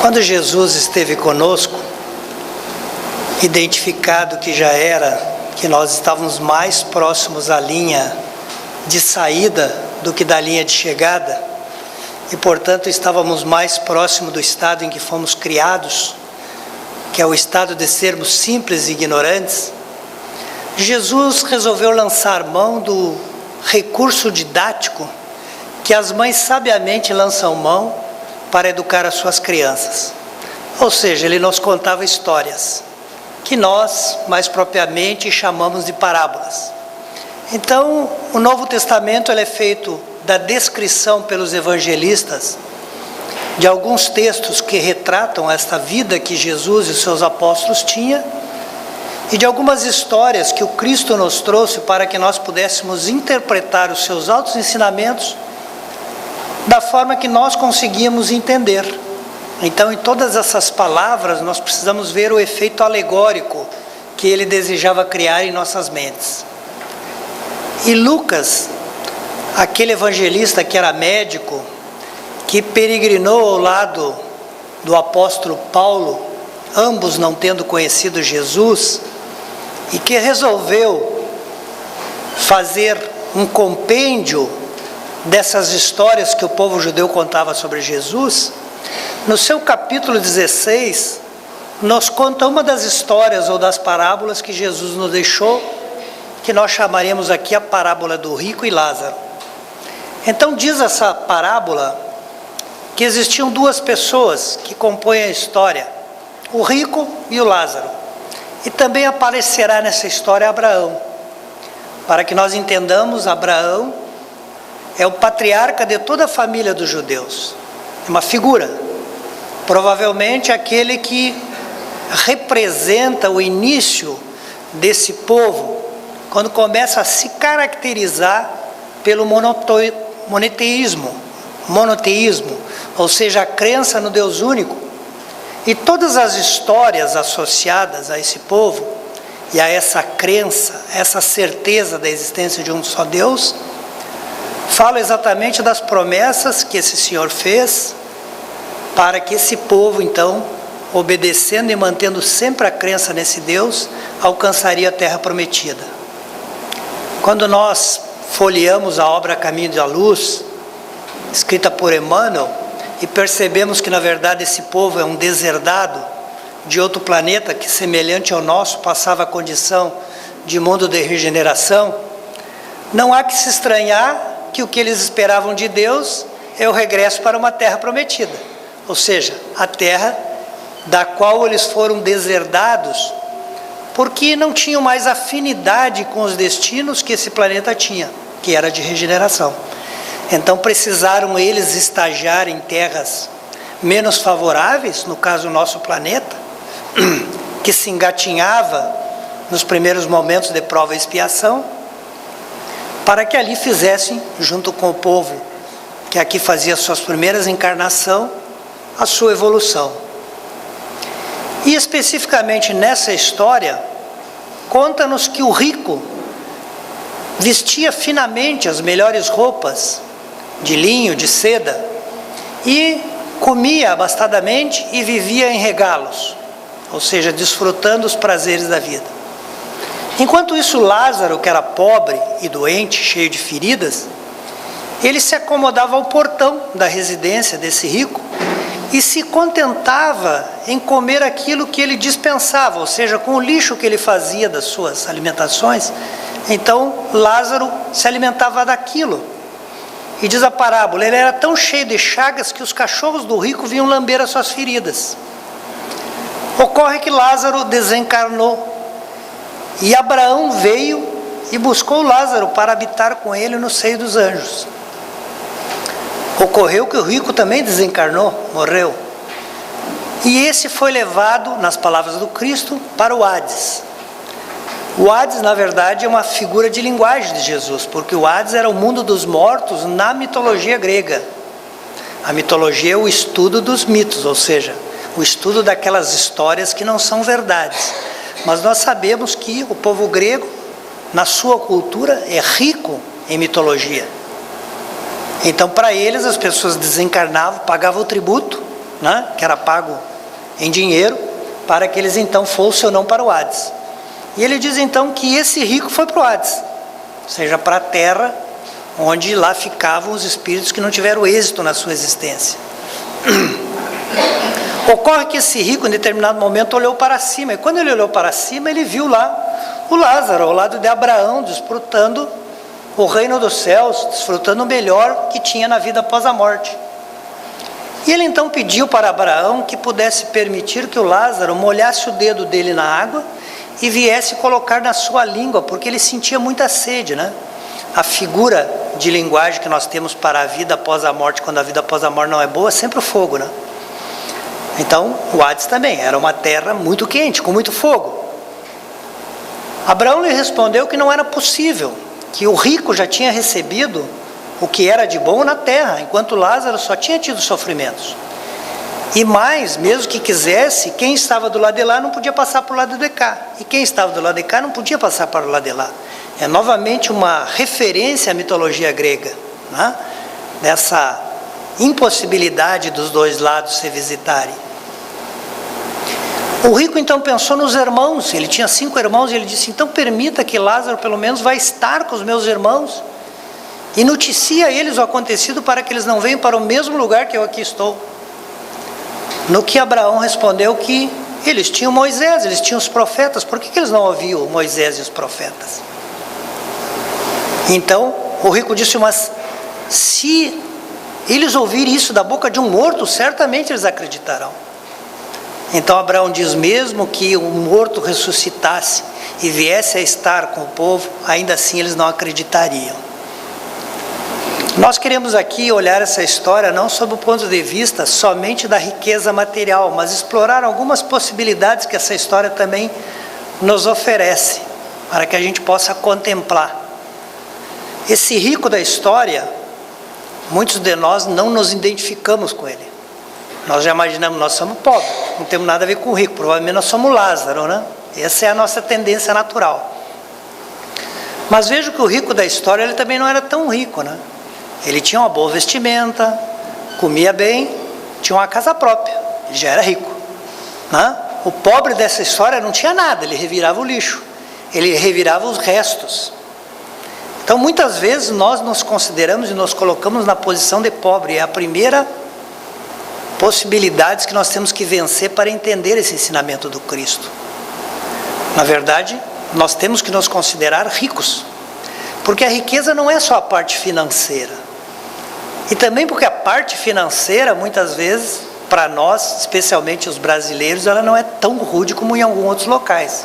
Quando Jesus esteve conosco, identificado que já era, que nós estávamos mais próximos à linha de saída do que da linha de chegada, e portanto estávamos mais próximos do estado em que fomos criados, que é o estado de sermos simples e ignorantes, Jesus resolveu lançar mão do recurso didático que as mães sabiamente lançam mão para educar as suas crianças. Ou seja, ele nos contava histórias, que nós, mais propriamente, chamamos de parábolas. Então, o Novo Testamento ele é feito da descrição pelos evangelistas de alguns textos que retratam esta vida que Jesus e os seus apóstolos tinham, e de algumas histórias que o Cristo nos trouxe para que nós pudéssemos interpretar os seus altos ensinamentos da forma que nós conseguíamos entender. Então, em todas essas palavras, nós precisamos ver o efeito alegórico que ele desejava criar em nossas mentes. E Lucas, aquele evangelista que era médico, que peregrinou ao lado do apóstolo Paulo, ambos não tendo conhecido Jesus, e que resolveu fazer um compêndio dessas histórias que o povo judeu contava sobre Jesus, no seu capítulo 16, nos conta uma das histórias ou das parábolas que Jesus nos deixou, que nós chamaremos aqui a parábola do rico e Lázaro. Então diz essa parábola que existiam duas pessoas que compõem a história, o rico e o Lázaro. E também aparecerá nessa história Abraão. Para que nós entendamos, Abraão é o patriarca de toda a família dos judeus. É uma figura, provavelmente aquele que representa o início desse povo, quando começa a se caracterizar pelo monoteísmo, ou seja, a crença no Deus único. E todas as histórias associadas a esse povo, e a essa crença, essa certeza da existência de um só Deus, falam exatamente das promessas que esse Senhor fez, para que esse povo, então, obedecendo e mantendo sempre a crença nesse Deus, alcançaria a terra prometida. Quando nós folheamos a obra Caminho da Luz, escrita por Emmanuel, e percebemos que na verdade esse povo é um deserdado de outro planeta que, semelhante ao nosso, passava a condição de mundo de regeneração, não há que se estranhar que o que eles esperavam de Deus é o regresso para uma terra prometida, ou seja, a terra da qual eles foram deserdados porque não tinham mais afinidade com os destinos que esse planeta tinha, que era de regeneração. Então precisaram eles estagiar em terras menos favoráveis, no caso o nosso planeta, que se engatinhava nos primeiros momentos de prova e expiação, para que ali fizessem, junto com o povo que aqui fazia suas primeiras encarnações, a sua evolução. E especificamente nessa história, conta-nos que o rico vestia finamente as melhores roupas, de linho, de seda, e comia abastadamente e vivia em regalos, ou seja, desfrutando os prazeres da vida. Enquanto isso, Lázaro, que era pobre e doente, cheio de feridas, ele se acomodava ao portão da residência desse rico e se contentava em comer aquilo que ele dispensava, ou seja, com o lixo que ele fazia das suas alimentações. Então Lázaro se alimentava daquilo. E diz a parábola, ele era tão cheio de chagas que os cachorros do rico vinham lamber as suas feridas. Ocorre que Lázaro desencarnou, e Abraão veio e buscou Lázaro para habitar com ele no seio dos anjos. Ocorreu que o rico também desencarnou, morreu. E esse foi levado, nas palavras do Cristo, para o Hades. O Hades, na verdade, é uma figura de linguagem de Jesus, porque o Hades era o mundo dos mortos na mitologia grega. A mitologia é o estudo dos mitos, ou seja, o estudo daquelas histórias que não são verdades. Mas nós sabemos que o povo grego, na sua cultura, é rico em mitologia. Então, para eles, as pessoas desencarnavam, pagavam o tributo né, que era pago em dinheiro, para que eles então fossem ou não para o Hades. E ele diz então que esse rico foi para o Hades, ou seja, para a terra, onde lá ficavam os espíritos que não tiveram êxito na sua existência. Ocorre que esse rico, em determinado momento, olhou para cima, e quando ele olhou para cima, ele viu lá o Lázaro, ao lado de Abraão, desfrutando o reino dos céus, desfrutando o melhor que tinha na vida após a morte. E ele então pediu para Abraão que pudesse permitir que o Lázaro molhasse o dedo dele na água e viesse colocar na sua língua, porque ele sentia muita sede, né? A figura de linguagem que nós temos para a vida após a morte, quando a vida após a morte não é boa, é sempre o fogo, né? Então, o Hades também era uma terra muito quente, com muito fogo. Abraão lhe respondeu que não era possível, que o rico já tinha recebido o que era de bom na terra, enquanto Lázaro só tinha tido sofrimentos. E mais, mesmo que quisesse, quem estava do lado de lá não podia passar para o lado de cá. E quem estava do lado de cá não podia passar para o lado de lá. É novamente uma referência à mitologia grega, né? Dessa impossibilidade dos dois lados se visitarem. O rico então pensou nos irmãos, ele tinha 5 irmãos, e ele disse, então permita que Lázaro pelo menos vá estar com os meus irmãos, e noticia a eles o acontecido para que eles não venham para o mesmo lugar que eu aqui estou. No que Abraão respondeu que eles tinham Moisés, eles tinham os profetas, por que eles não ouviam Moisés e os profetas? Então o rico disse, mas se eles ouvirem isso da boca de um morto, certamente eles acreditarão. Então Abraão diz, mesmo que o morto ressuscitasse e viesse a estar com o povo, ainda assim eles não acreditariam. Nós queremos aqui olhar essa história não sob o ponto de vista somente da riqueza material, mas explorar algumas possibilidades que essa história também nos oferece, para que a gente possa contemplar. Esse rico da história, muitos de nós não nos identificamos com ele. Nós já imaginamos, nós somos pobres, não temos nada a ver com o rico, provavelmente nós somos Lázaro, né? Essa é a nossa tendência natural. Mas veja que o rico da história, ele também não era tão rico, né? Ele tinha uma boa vestimenta, comia bem, tinha uma casa própria, ele já era rico, né? O pobre dessa história não tinha nada, ele revirava o lixo, ele revirava os restos. Então muitas vezes nós nos consideramos e nos colocamos na posição de pobre, é a primeira possibilidade que nós temos que vencer para entender esse ensinamento do Cristo. Na verdade, nós temos que nos considerar ricos, porque a riqueza não é só a parte financeira. E também porque a parte financeira, muitas vezes, para nós, especialmente os brasileiros, ela não é tão rude como em alguns outros locais.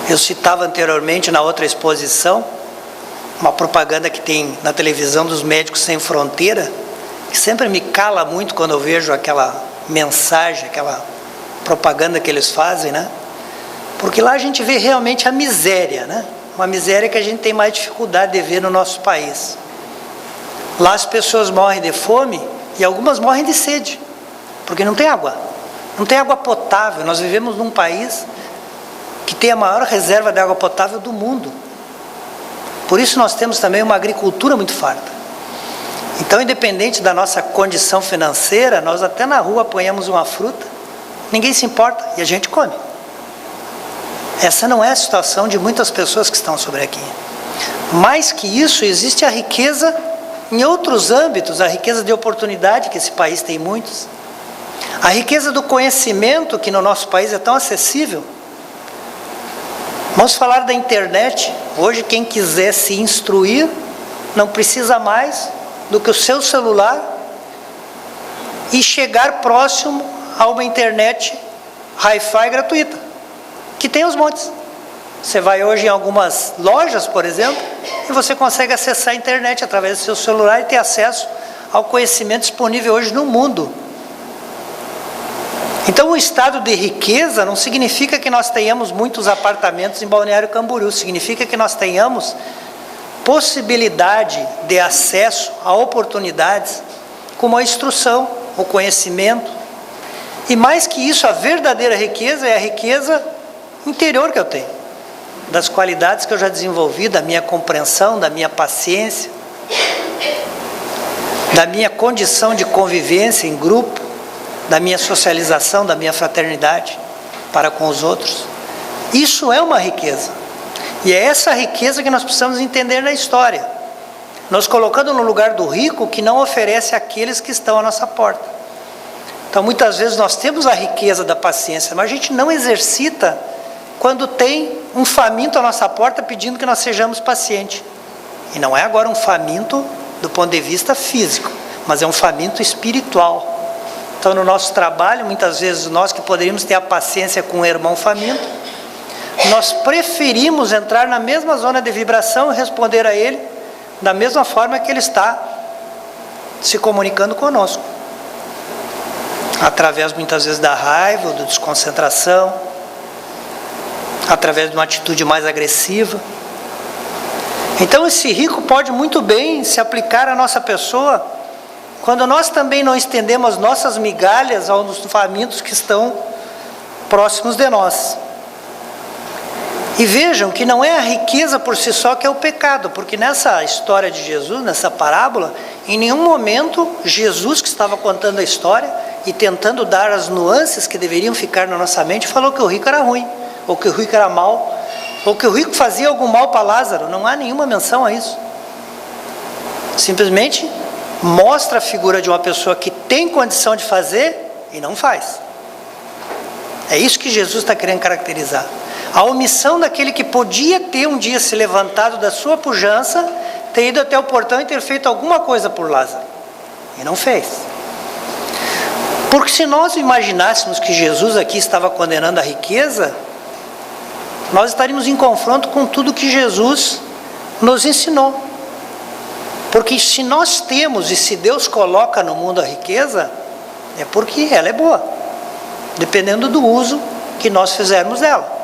Eu citava anteriormente, na outra exposição, uma propaganda que tem na televisão dos Médicos Sem Fronteira, que sempre me cala muito quando eu vejo aquela mensagem, aquela propaganda que eles fazem, né? Porque lá a gente vê realmente a miséria, né? Uma miséria que a gente tem mais dificuldade de ver no nosso país. Lá as pessoas morrem de fome e algumas morrem de sede, porque não tem água. Não tem água potável. Nós vivemos num país que tem a maior reserva de água potável do mundo. Por isso nós temos também uma agricultura muito farta. Então, independente da nossa condição financeira, nós até na rua apanhamos uma fruta, ninguém se importa e a gente come. Essa não é a situação de muitas pessoas que estão sobre aqui. Mais que isso, existe a riqueza em outros âmbitos, a riqueza de oportunidade, que esse país tem muitos. A riqueza do conhecimento, que no nosso país é tão acessível. Vamos falar da internet. Hoje, quem quiser se instruir, não precisa mais do que o seu celular e chegar próximo a uma internet hi-fi gratuita, que tem os montes. Você vai hoje em algumas lojas, por exemplo, e você consegue acessar a internet através do seu celular e ter acesso ao conhecimento disponível hoje no mundo. Então, o estado de riqueza não significa que nós tenhamos muitos apartamentos em Balneário Camboriú, significa que nós tenhamos possibilidade de acesso a oportunidades como a instrução, o conhecimento. E mais que isso, a verdadeira riqueza é a riqueza interior que eu tenho, das qualidades que eu já desenvolvi, da minha compreensão, da minha paciência, da minha condição de convivência em grupo, da minha socialização, da minha fraternidade para com os outros. Isso é uma riqueza. E é essa riqueza que nós precisamos entender na história. Nós colocando no lugar do rico que não oferece àqueles que estão à nossa porta. Então muitas vezes nós temos a riqueza da paciência, mas a gente não exercita quando tem um faminto à nossa porta pedindo que nós sejamos pacientes. E não é agora um faminto do ponto de vista físico, mas é um faminto espiritual. Então no nosso trabalho, muitas vezes nós que poderíamos ter a paciência com o irmão faminto, nós preferimos entrar na mesma zona de vibração e responder a ele da mesma forma que ele está se comunicando conosco. Através muitas vezes da raiva, ou da desconcentração, através de uma atitude mais agressiva. Então esse rico pode muito bem se aplicar à nossa pessoa, quando nós também não estendemos nossas migalhas aos famintos que estão próximos de nós. E vejam que não é a riqueza por si só que é o pecado, porque nessa história de Jesus, nessa parábola, em nenhum momento Jesus, que estava contando a história e tentando dar as nuances que deveriam ficar na nossa mente, falou que o rico era ruim, ou que o rico era mau, ou que o rico fazia algum mal para Lázaro. Não há nenhuma menção a isso. Simplesmente mostra a figura de uma pessoa que tem condição de fazer e não faz. É isso que Jesus está querendo caracterizar. A omissão daquele que podia ter um dia se levantado da sua pujança, ter ido até o portão e ter feito alguma coisa por Lázaro. E não fez. Porque se nós imaginássemos que Jesus aqui estava condenando a riqueza, nós estaríamos em confronto com tudo que Jesus nos ensinou. Porque se nós temos e se Deus coloca no mundo a riqueza, é porque ela é boa, dependendo do uso que nós fizermos dela.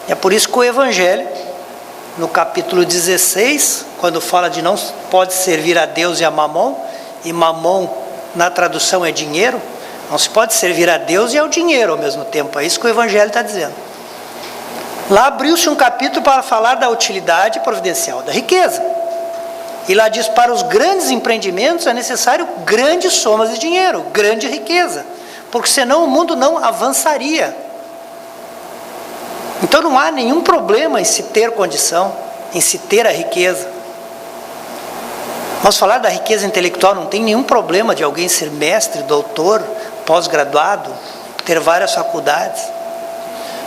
É por isso que o Evangelho, no capítulo 16, quando fala de não pode servir a Deus e a Mamon, e Mamon na tradução é dinheiro, não se pode servir a Deus e ao dinheiro ao mesmo tempo. É isso que o Evangelho está dizendo. Lá abriu-se um capítulo para falar da utilidade providencial da riqueza. E lá diz, para os grandes empreendimentos é necessário grandes somas de dinheiro, grande riqueza, porque senão o mundo não avançaria. Então não há nenhum problema em se ter condição, em se ter a riqueza. Nós falar da riqueza intelectual, não tem nenhum problema de alguém ser mestre, doutor, pós-graduado, ter várias faculdades.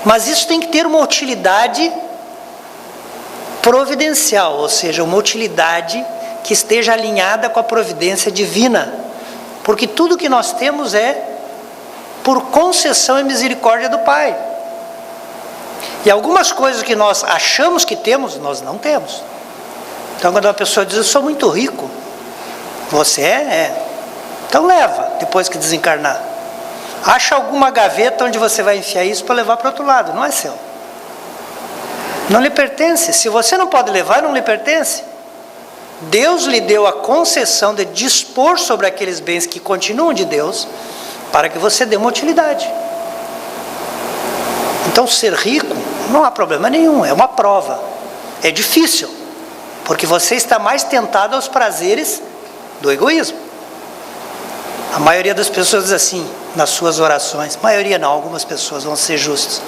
Mas isso tem que ter uma utilidade providencial, ou seja, uma utilidade que esteja alinhada com a providência divina. Porque tudo que nós temos é por concessão e misericórdia do Pai. E algumas coisas que nós achamos que temos, nós não temos. Então quando uma pessoa diz, eu sou muito rico, você é? Então leva, depois que desencarnar. Acha alguma gaveta onde você vai enfiar isso para levar para o outro lado, não é seu. Não lhe pertence. Se você não pode levar, não lhe pertence. Deus lhe deu a concessão de dispor sobre aqueles bens que continuam de Deus, para que você dê uma utilidade. Então ser rico não há problema nenhum, é uma prova. É difícil, porque você está mais tentado aos prazeres do egoísmo. A maioria das pessoas diz assim, nas suas orações, maioria não, algumas pessoas vão ser justas.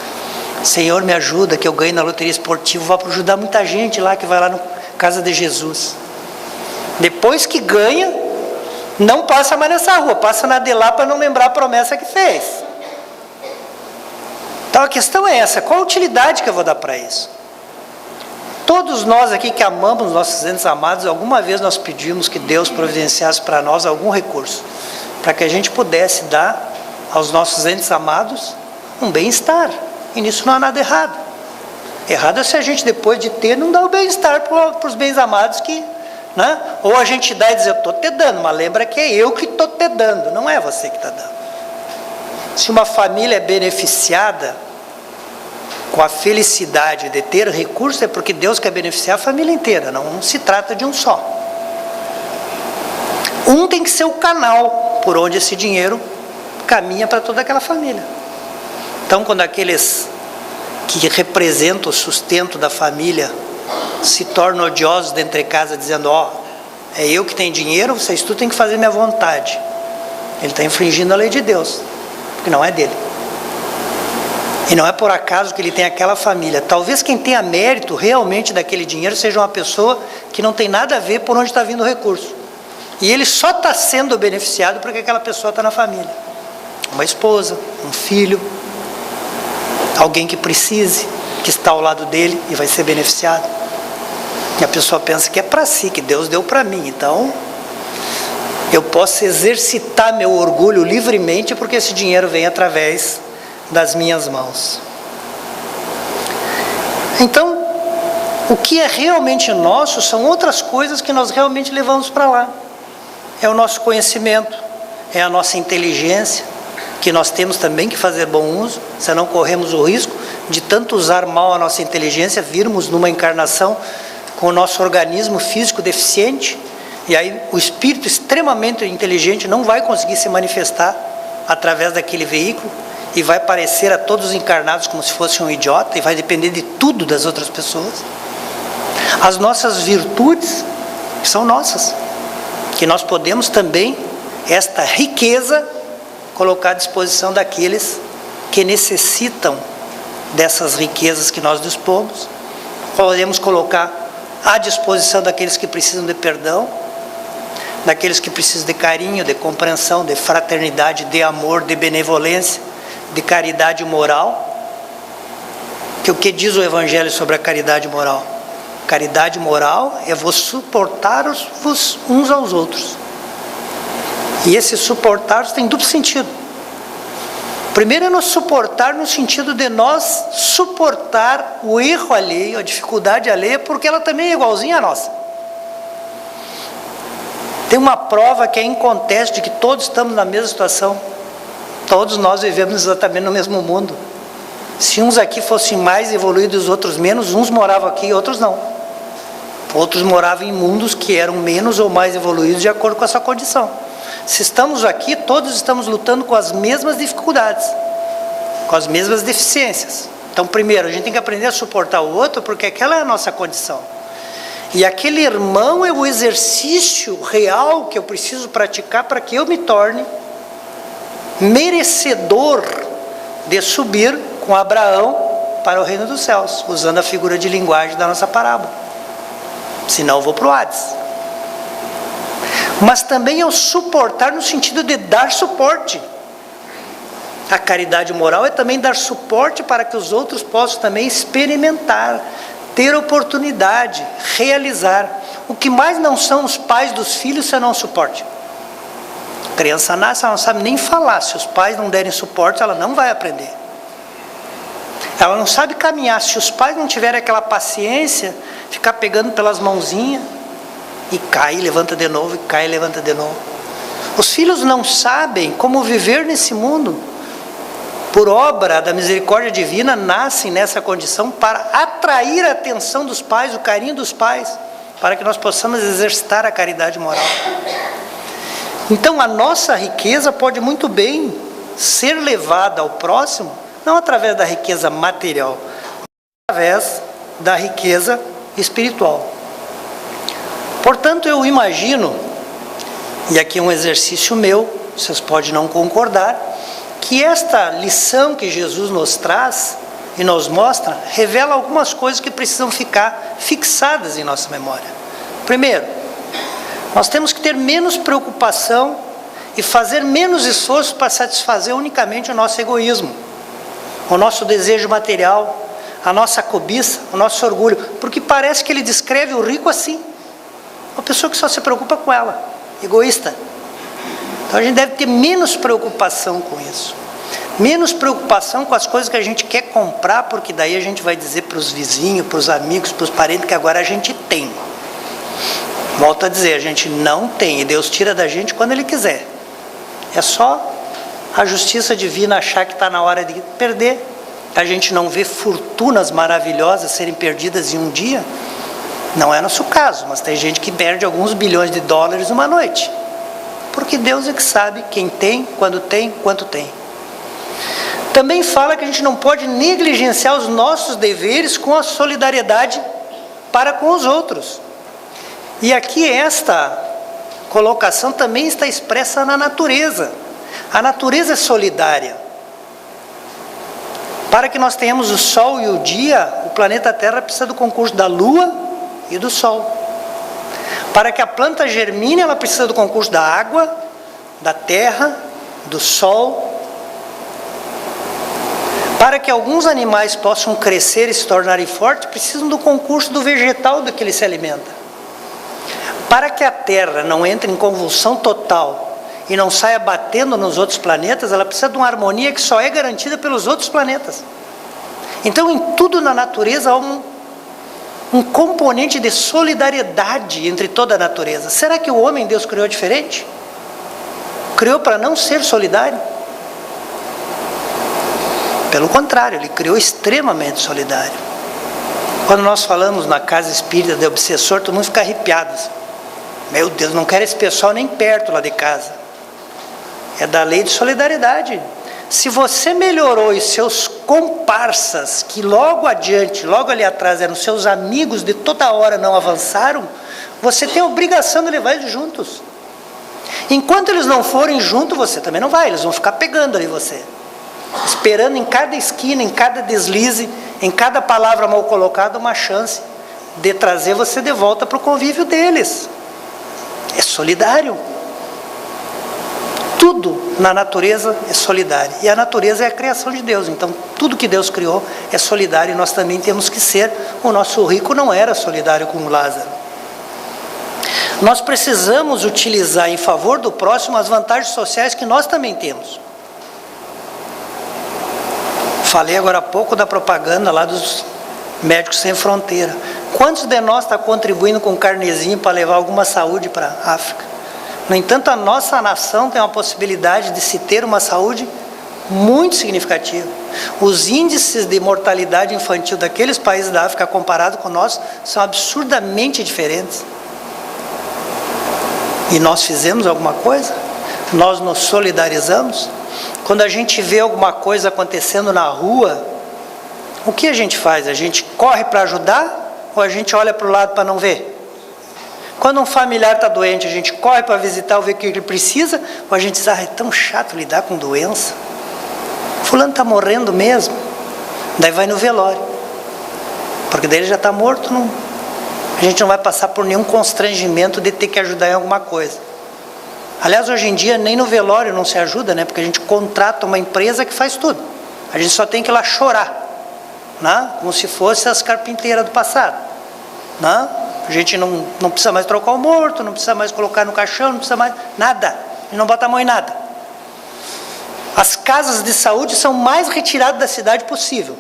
Senhor, me ajuda, que eu ganhe na loteria esportiva, vou para ajudar muita gente lá que vai lá na casa de Jesus. Depois que ganha, não passa mais nessa rua, passa na de lá para não lembrar a promessa que fez. Então a questão é essa, qual a utilidade que eu vou dar para isso? Todos nós aqui que amamos nossos entes amados, alguma vez nós pedimos que Deus providenciasse para nós algum recurso, para que a gente pudesse dar aos nossos entes amados um bem-estar. E nisso não há nada errado. Errado é se a gente, depois de ter, não dá o bem-estar para os bens amados que, né? Ou a gente dá e diz, eu estou te dando, mas lembra que é eu que estou te dando, não é você que está dando. Se uma família é beneficiada com a felicidade de ter recursos, é porque Deus quer beneficiar a família inteira, não se trata de um só. Um tem que ser o canal por onde esse dinheiro caminha para toda aquela família. Então, quando aqueles que representam o sustento da família se tornam odiosos dentro de casa, dizendo, é eu que tenho dinheiro, vocês tudo têm que fazer minha vontade. Ele está infringindo a lei de Deus. porque não é dele. E não é por acaso que ele tem aquela família. Talvez quem tenha mérito realmente daquele dinheiro seja uma pessoa que não tem nada a ver por onde está vindo o recurso. E ele só está sendo beneficiado porque aquela pessoa está na família. Uma esposa, um filho, alguém que precise, que está ao lado dele e vai ser beneficiado. E a pessoa pensa que é para si, que Deus deu para mim. Então, eu posso exercitar meu orgulho livremente porque esse dinheiro vem através das minhas mãos. Então, o que é realmente nosso são outras coisas que nós realmente levamos para lá. É o nosso conhecimento, é a nossa inteligência, que nós temos também que fazer bom uso, senão corremos o risco de tanto usar mal a nossa inteligência, virmos numa encarnação com o nosso organismo físico deficiente, e aí o espírito extremamente inteligente não vai conseguir se manifestar através daquele veículo, e vai parecer a todos os encarnados como se fosse um idiota, e vai depender de tudo das outras pessoas. As nossas virtudes, que são nossas, que nós podemos também, esta riqueza, colocar à disposição daqueles que necessitam dessas riquezas que nós dispomos. Podemos colocar à disposição daqueles que precisam de perdão, daqueles que precisam de carinho, de compreensão, de fraternidade, de amor, de benevolência, de caridade moral. Que o que diz o Evangelho sobre a caridade moral? Caridade moral é vos suportar-vos uns aos outros. E esse suportar tem duplo sentido. Primeiro é nos suportar no sentido de nós suportar o erro alheio, a dificuldade alheia, porque ela também é igualzinha à nossa. Tem uma prova que é inconteste de que todos estamos na mesma situação. Todos nós vivemos exatamente no mesmo mundo. Se uns aqui fossem mais evoluídos e os outros menos, uns moravam aqui e outros não. Outros moravam em mundos que eram menos ou mais evoluídos de acordo com a sua condição. Se estamos aqui, todos estamos lutando com as mesmas dificuldades, com as mesmas deficiências. Então, primeiro, a gente tem que aprender a suportar o outro, porque aquela é a nossa condição. E aquele irmão é o exercício real que eu preciso praticar para que eu me torne merecedor de subir com Abraão para o reino dos céus, usando a figura de linguagem da nossa parábola. Senão eu vou para o Hades. Mas também é o suportar no sentido de dar suporte. A caridade moral é também dar suporte para que os outros possam também experimentar, ter oportunidade, realizar. O que mais não são os pais dos filhos senão o suporte. A criança nasce, ela não sabe nem falar. Se os pais não derem suporte, ela não vai aprender. Ela não sabe caminhar. Se os pais não tiverem aquela paciência, ficar pegando pelas mãozinhas, e cai, levanta de novo, e cai, levanta de novo. Os filhos não sabem como viver nesse mundo. Por obra da misericórdia divina, nascem nessa condição para atrair a atenção dos pais, o carinho dos pais, para que nós possamos exercitar a caridade moral. Então, a nossa riqueza pode muito bem ser levada ao próximo, não através da riqueza material, mas através da riqueza espiritual. Portanto, eu imagino, e aqui é um exercício meu, vocês podem não concordar, que esta lição que Jesus nos traz e nos mostra, revela algumas coisas que precisam ficar fixadas em nossa memória. Primeiro, nós temos que ter menos preocupação e fazer menos esforço para satisfazer unicamente o nosso egoísmo, o nosso desejo material, a nossa cobiça, o nosso orgulho, porque parece que ele descreve o rico assim. Uma pessoa que só se preocupa com ela, egoísta. Então a gente deve ter menos preocupação com isso. Menos preocupação com as coisas que a gente quer comprar, porque daí a gente vai dizer para os vizinhos, para os amigos, para os parentes que agora a gente tem. Volto a dizer, a gente não tem, e Deus tira da gente quando Ele quiser. É só a justiça divina achar que está na hora de perder. A gente não vê fortunas maravilhosas serem perdidas em um dia. Não é nosso caso, mas tem gente que perde alguns bilhões de dólares numa noite. Porque Deus é que sabe quem tem, quando tem, quanto tem. Também fala que a gente não pode negligenciar os nossos deveres com a solidariedade para com os outros. E aqui esta colocação também está expressa na natureza. A natureza é solidária. Para que nós tenhamos o Sol e o dia, o planeta Terra precisa do concurso da Lua e do Sol. Para que a planta germine, ela precisa do concurso da água, da terra, do Sol. Para que alguns animais possam crescer e se tornarem fortes, precisam do concurso do vegetal do que ele se alimenta. Para que a Terra não entre em convulsão total e não saia batendo nos outros planetas, ela precisa de uma harmonia que só é garantida pelos outros planetas. Então, em tudo na natureza há um componente de solidariedade entre toda a natureza. Será que o homem Deus criou diferente? Criou para não ser solidário? Pelo contrário, ele criou extremamente solidário. Quando nós falamos na casa espírita de obsessor, todo mundo fica arrepiado. Meu Deus, não quero esse pessoal nem perto lá de casa. É da lei de solidariedade. Se você melhorou e seus comparsas, que logo adiante, logo ali atrás eram seus amigos de toda hora, não avançaram, você tem a obrigação de levar eles juntos. Enquanto eles não forem juntos, você também não vai, eles vão ficar pegando ali você. Esperando em cada esquina, em cada deslize, em cada palavra mal colocada, uma chance de trazer você de volta para o convívio deles. É solidário. Tudo na natureza é solidário. E a natureza é a criação de Deus. Então, tudo que Deus criou é solidário e nós também temos que ser. O nosso rico não era solidário com o Lázaro. Nós precisamos utilizar em favor do próximo as vantagens sociais que nós também temos. Falei agora há pouco da propaganda lá dos Médicos Sem Fronteira. Quantos de nós está contribuindo com um carnezinho para levar alguma saúde para a África? No entanto, a nossa nação tem uma possibilidade de se ter uma saúde muito significativa. Os índices de mortalidade infantil daqueles países da África comparado com nós são absurdamente diferentes. E nós fizemos alguma coisa? Nós nos solidarizamos? Quando a gente vê alguma coisa acontecendo na rua, o que a gente faz? A gente corre para ajudar ou a gente olha para o lado para não ver? Quando um familiar está doente, a gente corre para visitar, ver o que ele precisa, ou a gente diz, é tão chato lidar com doença. Fulano está morrendo mesmo. Daí vai no velório. Porque daí ele já está morto, a gente não vai passar por nenhum constrangimento de ter que ajudar em alguma coisa. Aliás, hoje em dia, nem no velório não se ajuda, né? Porque a gente contrata uma empresa que faz tudo. A gente só tem que ir lá chorar, né? Como se fosse as carpinteiras do passado, né? A gente não precisa mais trocar o morto, não precisa mais colocar no caixão, não precisa mais nada. A gente não bota a mão em nada. As casas de saúde são mais retiradas da cidade possível.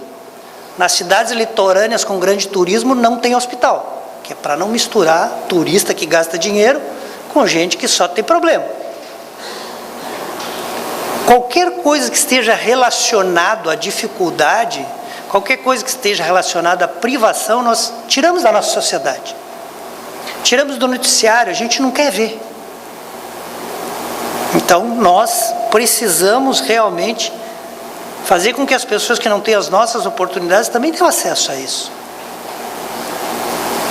Nas cidades litorâneas com grande turismo não tem hospital, que é para não misturar turista que gasta dinheiro com gente que só tem problema. Qualquer coisa que esteja relacionado à dificuldade, qualquer coisa que esteja relacionada à privação, nós tiramos da nossa sociedade. Tiramos do noticiário, a gente não quer ver. Então, nós precisamos realmente fazer com que as pessoas que não têm as nossas oportunidades também tenham acesso a isso.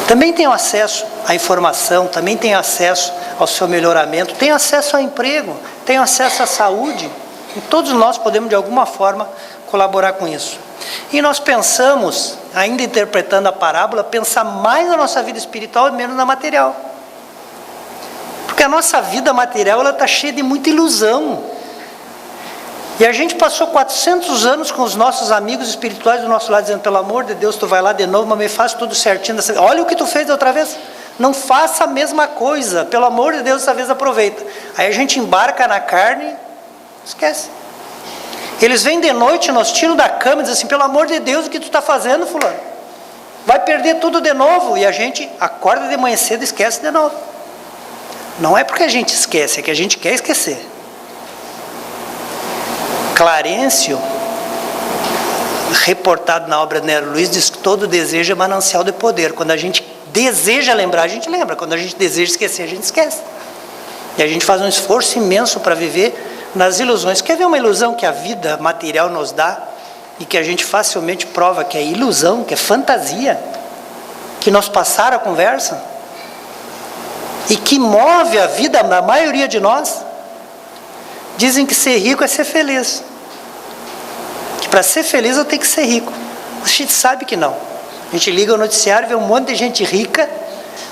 Também tenham acesso à informação, também tenham acesso ao seu melhoramento, tenham acesso ao emprego, tenham acesso à saúde. E todos nós podemos, de alguma forma, colaborar com isso. E nós pensamos, ainda interpretando a parábola, pensar mais na nossa vida espiritual e menos na material. Porque a nossa vida material está cheia de muita ilusão. E a gente passou 400 anos com os nossos amigos espirituais do nosso lado, dizendo, pelo amor de Deus, tu vai lá de novo, mas me faz tudo certinho. Olha o que tu fez da outra vez. Não faça a mesma coisa. Pelo amor de Deus, dessa vez aproveita. Aí a gente embarca na carne, esquece. Eles vêm de noite, nos tiram da cama e dizem assim, pelo amor de Deus, o que tu está fazendo, fulano? Vai perder tudo de novo. E a gente acorda de manhã cedo e esquece de novo. Não é porque a gente esquece, é que a gente quer esquecer. Clarencio, reportado na obra de Nero Luiz, diz que todo desejo é manancial de poder. Quando a gente deseja lembrar, a gente lembra. Quando a gente deseja esquecer, a gente esquece. E a gente faz um esforço imenso para viver nas ilusões. Quer ver uma ilusão que a vida material nos dá e que a gente facilmente prova que é ilusão, que é fantasia, que nos passaram a conversa e que move a vida da maioria de nós? Dizem que ser rico é ser feliz. Que Para ser feliz eu tenho que ser rico. A gente sabe que não. A gente liga o noticiário e vê um monte de gente rica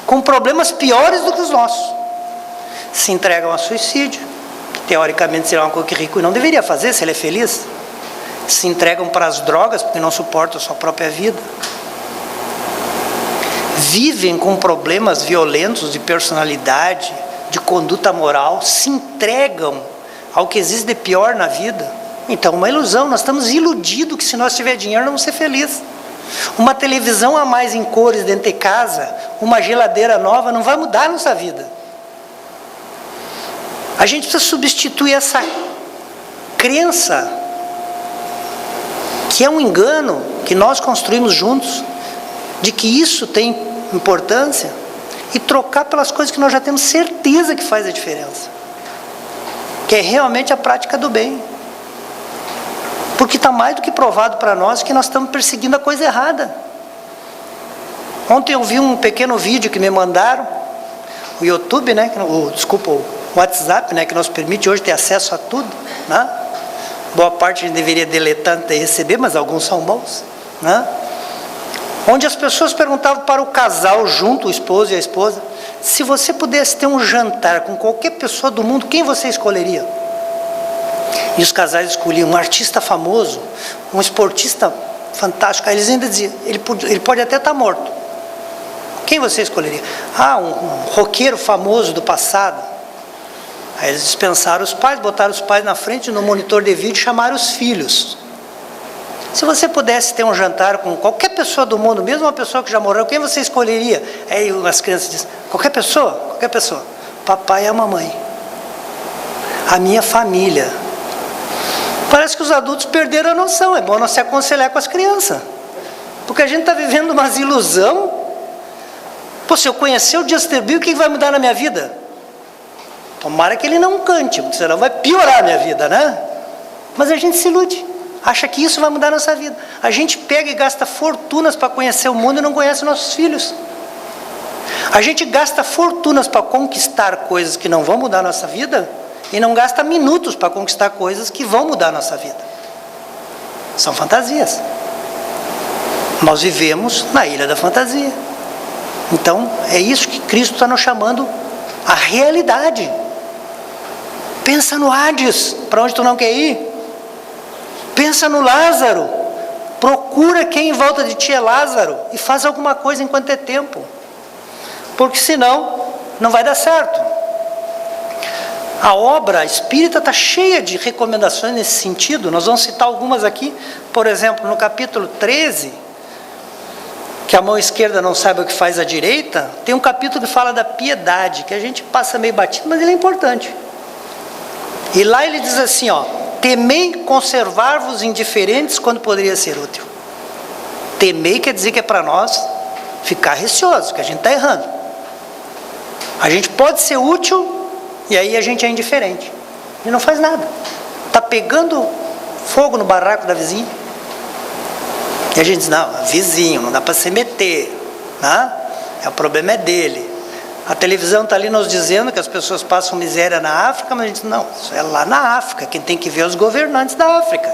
com problemas piores do que os nossos. Se entregam a suicídio, que teoricamente seria uma coisa que rico não deveria fazer se ele é feliz. Se entregam para as drogas porque não suportam a sua própria vida. Vivem com problemas violentos de personalidade, de conduta moral, se entregam ao que existe de pior na vida. Então, uma ilusão, nós estamos iludidos que se nós tiver dinheiro, nós vamos ser felizes. Uma televisão a mais em cores dentro de casa, uma geladeira nova, não vai mudar a nossa vida. A gente precisa substituir essa crença, que é um engano, que nós construímos juntos, de que isso tem importância, e trocar pelas coisas que nós já temos certeza que faz a diferença, que é realmente a prática do bem. Porque está mais do que provado para nós que nós estamos perseguindo a coisa errada. Ontem eu vi um pequeno vídeo que me mandaram, o YouTube, né, o WhatsApp, né, que nos permite hoje ter acesso a tudo, né? Boa parte a gente deveria deletar antes de receber, mas alguns são bons, né? Onde as pessoas perguntavam para o casal junto, o esposo e a esposa, se você pudesse ter um jantar com qualquer pessoa do mundo, quem você escolheria? E os casais escolhiam um artista famoso, um esportista fantástico. Aí eles ainda diziam, ele pode até estar morto. Quem você escolheria? Um roqueiro famoso do passado. Aí eles dispensaram os pais, botaram os pais na frente no monitor de vídeo e chamaram os filhos. Se você pudesse ter um jantar com qualquer pessoa do mundo, mesmo uma pessoa que já morreu, quem você escolheria? Aí as crianças dizem, qualquer pessoa, papai e a mamãe, a minha família. Parece que os adultos perderam a noção, é bom nós se aconselhar com as crianças, porque a gente está vivendo umas ilusão. Pô, se eu conhecer o Justin Bieber, o que vai mudar na minha vida? Tomara que ele não cante, porque senão vai piorar a minha vida, né? Mas a gente se ilude, acha que isso vai mudar a nossa vida. A gente pega e gasta fortunas para conhecer o mundo e não conhece nossos filhos. A gente gasta fortunas para conquistar coisas que não vão mudar a nossa vida e não gasta minutos para conquistar coisas que vão mudar a nossa vida. São fantasias. Nós vivemos na ilha da fantasia. Então, é isso que Cristo está nos chamando a realidade. Pensa no Hades, para onde tu não quer ir. Pensa no Lázaro. Procura quem em volta de ti é Lázaro e faz alguma coisa enquanto é tempo. Porque senão, não vai dar certo. A obra espírita está cheia de recomendações nesse sentido. Nós vamos citar algumas aqui. Por exemplo, no capítulo 13, que a mão esquerda não sabe o que faz a direita, tem um capítulo que fala da piedade, que a gente passa meio batido, mas ele é importante. E lá ele diz assim, temei conservar-vos indiferentes quando poderia ser útil. Temei quer dizer que é para nós ficar receoso, que a gente está errando. A gente pode ser útil e aí a gente é indiferente. E não faz nada. Está pegando fogo no barraco da vizinha. E a gente diz, não, vizinho, não dá para se meter, né? O problema é dele. A televisão está ali nos dizendo que as pessoas passam miséria na África, mas a gente diz, não, isso é lá na África, quem tem que ver é os governantes da África.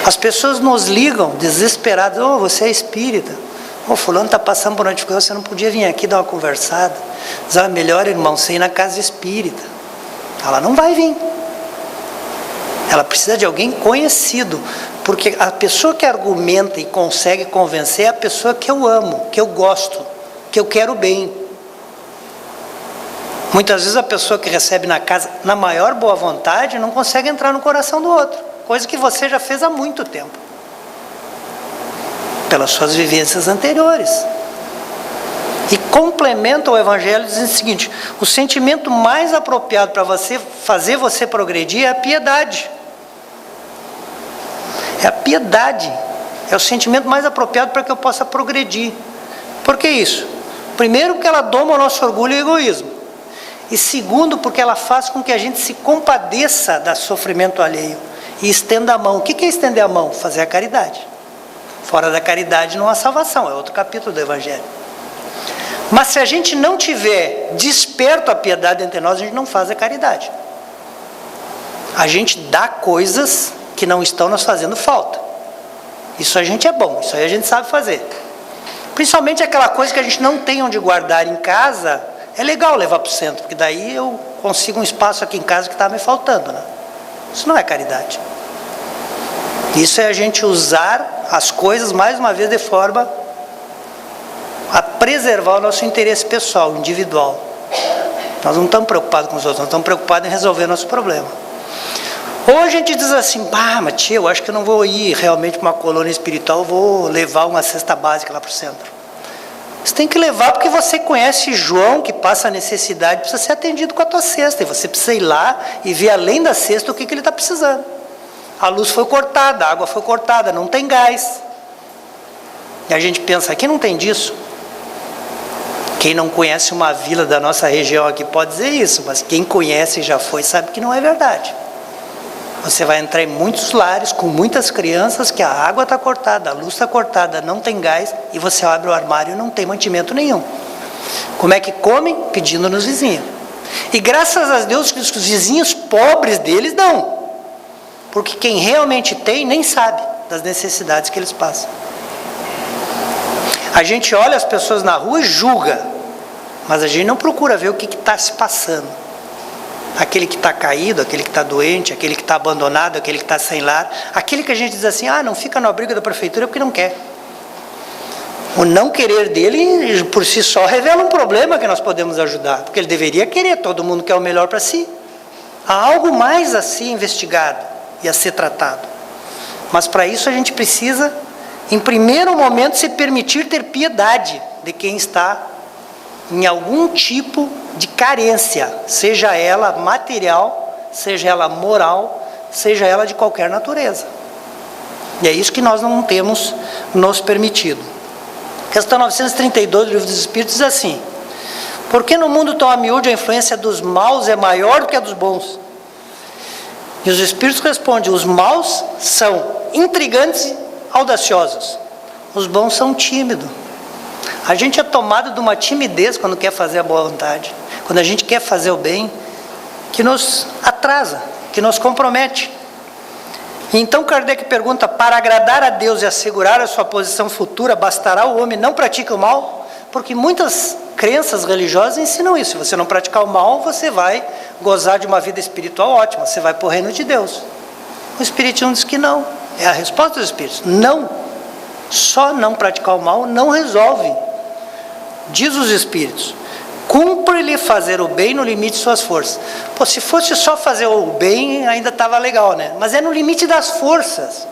As pessoas nos ligam desesperadas, você é espírita, fulano está passando por uma dificuldade, você não podia vir aqui dar uma conversada. Diz, melhor irmão, você ir na casa espírita. Ela não vai vir. Ela precisa de alguém conhecido, porque a pessoa que argumenta e consegue convencer é a pessoa que eu amo, que eu gosto, que eu quero bem. Muitas vezes a pessoa que recebe na casa, na maior boa vontade, não consegue entrar no coração do outro, coisa que você já fez há muito tempo, pelas suas vivências anteriores. E complementa o Evangelho dizendo o seguinte, o sentimento mais apropriado para você fazer você progredir é a piedade. É a piedade, é o sentimento mais apropriado para que eu possa progredir. Por que isso? Primeiro, porque ela doma o nosso orgulho e egoísmo. E segundo, porque ela faz com que a gente se compadeça do sofrimento alheio e estenda a mão. O que é estender a mão? Fazer a caridade. Fora da caridade não há salvação, é outro capítulo do Evangelho. Mas se a gente não tiver desperto a piedade entre nós, a gente não faz a caridade. A gente dá coisas que não estão nos fazendo falta. Isso a gente é bom, isso aí a gente sabe fazer. Principalmente aquela coisa que a gente não tem onde guardar em casa, é legal levar para o centro, porque daí eu consigo um espaço aqui em casa que está me faltando, né? Isso não é caridade. Isso é a gente usar as coisas, mais uma vez, de forma a preservar o nosso interesse pessoal, individual. Nós não estamos preocupados com os outros, nós estamos preocupados em resolver nosso problema. Ou a gente diz assim, mas tia, eu acho que eu não vou ir realmente para uma colônia espiritual, eu vou levar uma cesta básica lá para o centro. Você tem que levar porque você conhece João, que passa a necessidade, precisa ser atendido com a tua cesta, e você precisa ir lá e ver além da cesta o que ele está precisando. A luz foi cortada, a água foi cortada, não tem gás. E a gente pensa, aqui não tem disso. Quem não conhece uma vila da nossa região aqui pode dizer isso, mas quem conhece e já foi sabe que não é verdade. Você vai entrar em muitos lares com muitas crianças que a água está cortada, a luz está cortada, não tem gás, e você abre o armário e não tem mantimento nenhum. Como é que comem? Pedindo nos vizinhos. E graças a Deus que os vizinhos pobres deles dão. Porque quem realmente tem nem sabe das necessidades que eles passam. A gente olha as pessoas na rua e julga, mas a gente não procura ver o que está se passando. Aquele que está caído, aquele que está doente, aquele que está abandonado, aquele que está sem lar, aquele que a gente diz assim, não fica no abrigo da prefeitura porque não quer. O não querer dele, por si só, revela um problema que nós podemos ajudar, porque ele deveria querer, todo mundo quer o melhor para si. Há algo mais a ser investigado e a ser tratado. Mas para isso a gente precisa, em primeiro momento, se permitir ter piedade de quem está em algum tipo de carência, seja ela material, seja ela moral, seja ela de qualquer natureza. E é isso que nós não temos nos permitido. Questão 932 do Livro dos Espíritos diz assim: por que no mundo tão a miúde a influência dos maus é maior do que a dos bons? E os Espíritos respondem: os maus são intrigantes e audaciosos, os bons são tímidos. A gente é tomado de uma timidez quando quer fazer a boa vontade, quando a gente quer fazer o bem, que nos atrasa, que nos compromete. Então Kardec pergunta: para agradar a Deus e assegurar a sua posição futura, bastará o homem não praticar o mal? Porque muitas crenças religiosas ensinam isso. Se você não praticar o mal, você vai gozar de uma vida espiritual ótima, você vai para o reino de Deus. O Espiritismo diz que não. É a resposta dos Espíritos: não. Só não praticar o mal não resolve. Diz os Espíritos: cumpre-lhe fazer o bem no limite de suas forças. Pô, se fosse só fazer o bem, ainda estava legal, né? Mas é no limite das forças.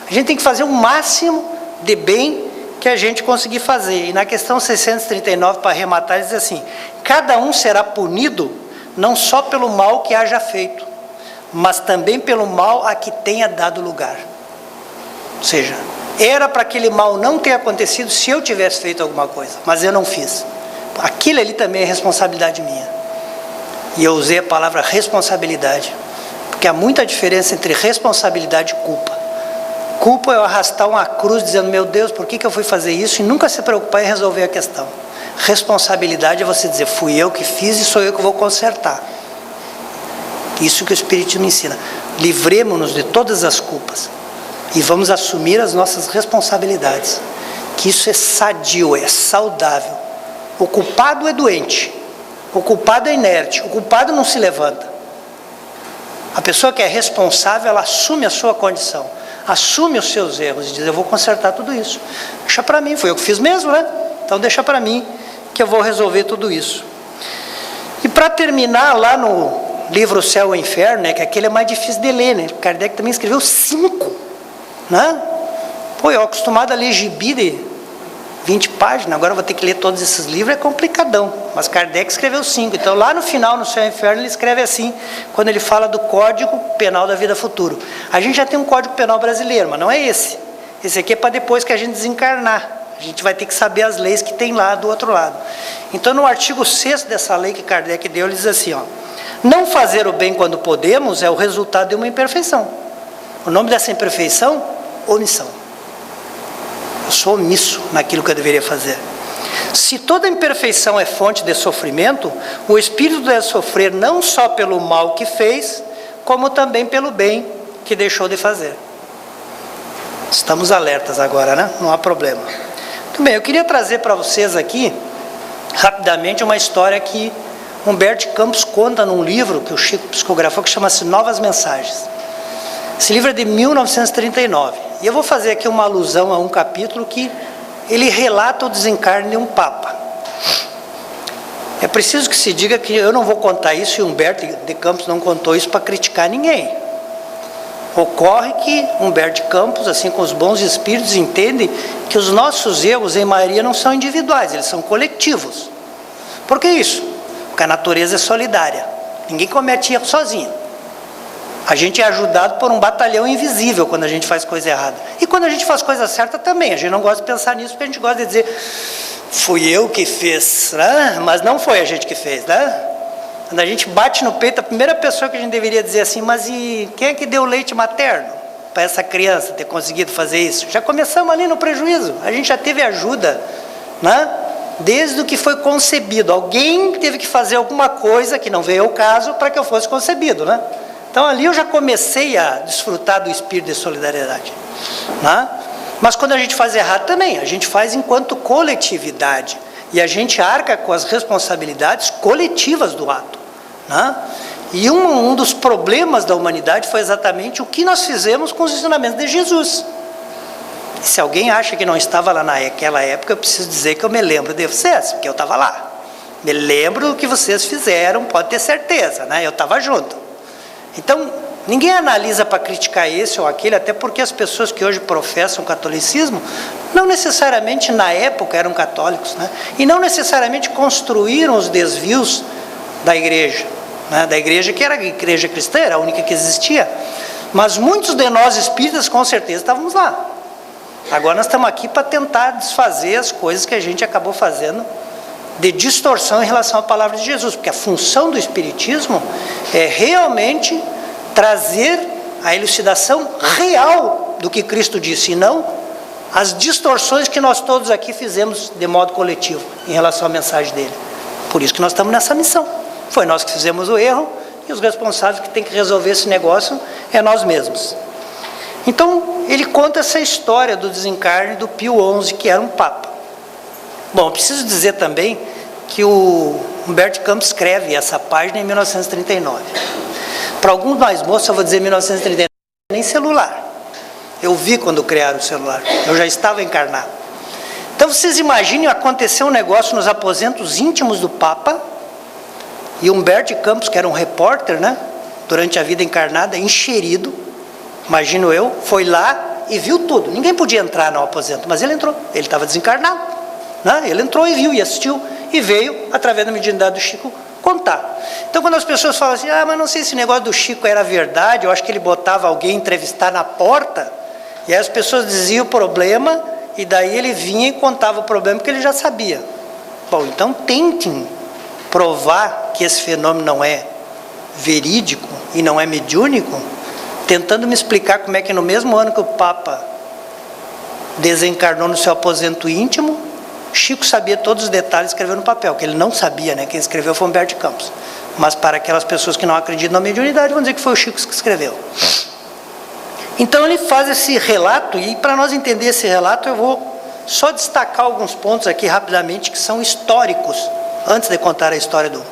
A gente tem que fazer o máximo de bem que a gente conseguir fazer. E na questão 639, para arrematar, diz assim: cada um será punido não só pelo mal que haja feito, mas também pelo mal a que tenha dado lugar. Ou seja, era para aquele mal não ter acontecido se eu tivesse feito alguma coisa, mas eu não fiz. Aquilo ali também é responsabilidade minha. E eu usei a palavra responsabilidade, porque há muita diferença entre responsabilidade e culpa. Culpa é eu arrastar uma cruz dizendo: meu Deus, por que eu fui fazer isso? E nunca se preocupar em resolver a questão. Responsabilidade é você dizer: fui eu que fiz e sou eu que vou consertar. Isso que o Espiritismo ensina. Livremos-nos de todas as culpas e vamos assumir as nossas responsabilidades, que isso é sadio, é saudável. O culpado é doente, o culpado é inerte, o culpado não se levanta. A pessoa que é responsável, ela assume a sua condição, assume os seus erros e diz: eu vou consertar tudo isso. Deixa para mim, foi eu que fiz mesmo, né? Então deixa para mim que eu vou resolver tudo isso. E para terminar, lá no livro O Céu e o Inferno, né, que aquele é mais difícil de ler, né? Kardec também escreveu 5, né? Pô, eu acostumado a ler gibi de 20 páginas, agora eu vou ter que ler todos esses livros, é complicadão. Mas Kardec escreveu 5. Então lá no final, no Céu e Inferno, ele escreve assim, quando ele fala do Código Penal da Vida Futura. A gente já tem um Código Penal brasileiro, mas não é esse. Esse aqui é para depois que a gente desencarnar. A gente vai ter que saber as leis que tem lá do outro lado. Então no artigo 6º dessa lei que Kardec deu, ele diz assim: não fazer o bem quando podemos é o resultado de uma imperfeição. O nome dessa imperfeição? Omissão. Eu sou omisso naquilo que eu deveria fazer. Se toda imperfeição é fonte de sofrimento, o espírito deve sofrer não só pelo mal que fez, como também pelo bem que deixou de fazer. Estamos alertas agora, né? Não há problema. Muito bem, eu queria trazer para vocês aqui, rapidamente, uma história que Humberto de Campos conta num livro que o Chico psicografou, que chama-se Novas Mensagens. Esse livro é de 1939. E eu vou fazer aqui uma alusão a um capítulo que ele relata o desencarne de um Papa. É preciso que se diga que eu não vou contar isso, e Humberto de Campos não contou isso para criticar ninguém. Ocorre que Humberto de Campos, assim como os bons espíritos, entendem que os nossos erros, em maioria, não são individuais, eles são coletivos. Por que isso? Porque a natureza é solidária. Ninguém comete erro sozinho. A gente é ajudado por um batalhão invisível quando a gente faz coisa errada. E quando a gente faz coisa certa também. A gente não gosta de pensar nisso, porque a gente gosta de dizer, fui eu que fiz, né? Mas não foi a gente que fez, né? Quando a gente bate no peito, a primeira pessoa que a gente deveria dizer assim, mas e quem é que deu leite materno para essa criança ter conseguido fazer isso? Já começamos ali no prejuízo. A gente já teve ajuda, né? Desde o que foi concebido. Alguém teve que fazer alguma coisa, que não veio ao caso, para que eu fosse concebido, né? Então ali eu já comecei a desfrutar do espírito de solidariedade, né? Mas quando a gente faz errado também, a gente faz enquanto coletividade. E a gente arca com as responsabilidades coletivas do ato, né? E um dos problemas da humanidade foi exatamente o que nós fizemos com os ensinamentos de Jesus. E se alguém acha que não estava lá naquela época, eu preciso dizer que eu me lembro de vocês, porque eu estava lá. Me lembro do que vocês fizeram, pode ter certeza, né? Eu estava junto. Então, ninguém analisa para criticar esse ou aquele, até porque as pessoas que hoje professam o catolicismo, não necessariamente na época eram católicos, né? E não necessariamente construíram os desvios da igreja, né? Da igreja que era a igreja cristã, era a única que existia. Mas muitos de nós espíritas, com certeza, estávamos lá. Agora nós estamos aqui para tentar desfazer as coisas que a gente acabou fazendo de distorção em relação à palavra de Jesus, porque a função do espiritismo é realmente trazer a elucidação real do que Cristo disse, e não as distorções que nós todos aqui fizemos de modo coletivo em relação à mensagem dele. Por isso que nós estamos nessa missão. Foi nós que fizemos o erro, e os responsáveis que têm que resolver esse negócio é nós mesmos. Então, ele conta essa história do desencarne do Pio XI, que era um Papa. Bom, preciso dizer também que o Humberto de Campos escreve essa página em 1939. Para alguns mais moços, eu vou dizer 1939, nem celular. Eu vi quando criaram o celular, eu já estava encarnado. Então, vocês imaginem acontecer um negócio nos aposentos íntimos do Papa, e Humberto de Campos, que era um repórter, né, durante a vida encarnada, encherido, imagino eu, foi lá e viu tudo. Ninguém podia entrar no aposento, mas ele entrou, ele estava desencarnado, né? Ele entrou e viu, e assistiu, e veio, através da mediunidade do Chico, contar. Então, quando as pessoas falam assim, mas não sei se esse negócio do Chico era verdade, eu acho que ele botava alguém entrevistar na porta, e aí as pessoas diziam o problema, e daí ele vinha e contava o problema, porque ele já sabia. Bom, então tentem provar que esse fenômeno não é verídico e não é mediúnico, tentando me explicar como é que no mesmo ano que o Papa desencarnou no seu aposento íntimo, Chico sabia todos os detalhes e escreveu no papel, que ele não sabia, né? Quem escreveu foi Humberto de Campos. Mas para aquelas pessoas que não acreditam na mediunidade, vão dizer que foi o Chico que escreveu. Então ele faz esse relato, e para nós entender esse relato, eu vou só destacar alguns pontos aqui rapidamente, que são históricos, antes de contar a história do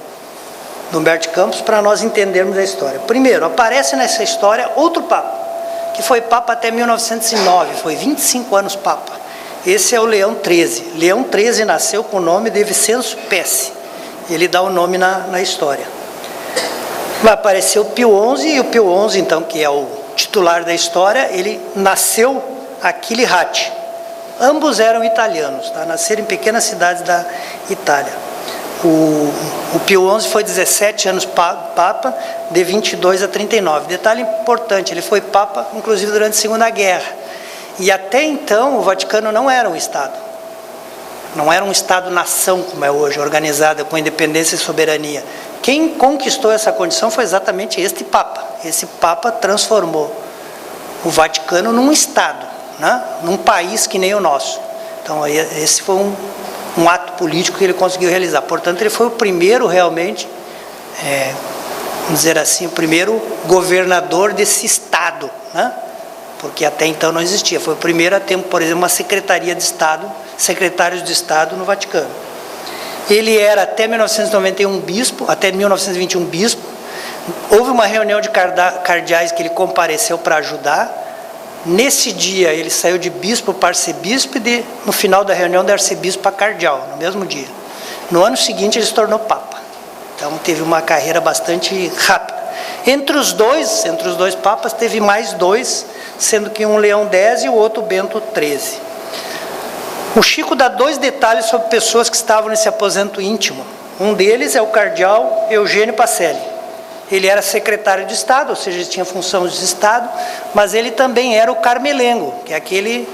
Humberto de Campos, para nós entendermos a história. Primeiro, aparece nessa história outro Papa, que foi Papa até 1909, foi 25 anos Papa. Esse é o Leão XIII. Leão XIII nasceu com o nome de Vicenço Pesce. Ele dá o nome na história. Vai aparecer o Pio XI, e o Pio XI, então, que é o titular da história, ele nasceu aqui em Ratti. Ambos eram italianos, tá? Nasceram em pequenas cidades da Itália. O Pio XI foi 17 anos Papa, de 22 a 39. Detalhe importante, ele foi Papa, inclusive, durante a Segunda Guerra. E até então, o Vaticano não era um Estado. Não era um Estado-nação, como é hoje, organizada com independência e soberania. Quem conquistou essa condição foi exatamente este Papa. Esse Papa transformou o Vaticano num Estado, né? Num país que nem o nosso. Então, esse foi um ato político que ele conseguiu realizar. Portanto, ele foi o primeiro realmente, vamos dizer assim, o primeiro governador desse Estado, né? Porque até então não existia. Foi o primeiro a ter, por exemplo, uma secretaria de Estado, secretários de Estado no Vaticano. Ele era até 1991 bispo, até 1921 bispo. Houve uma reunião de cardeais que ele compareceu para ajudar. Nesse dia ele saiu de bispo para arcebispo e no final da reunião de arcebispo para cardeal, no mesmo dia. No ano seguinte ele se tornou papa. Então teve uma carreira bastante rápida. Entre os dois papas teve mais dois, sendo que um Leão X e o outro Bento XIII. O Chico dá 2 detalhes sobre pessoas que estavam nesse aposento íntimo. Um deles é o cardeal Eugênio Pacelli. Ele era secretário de Estado, ou seja, ele tinha funções de Estado, mas ele também era o carmelengo, que é aquele,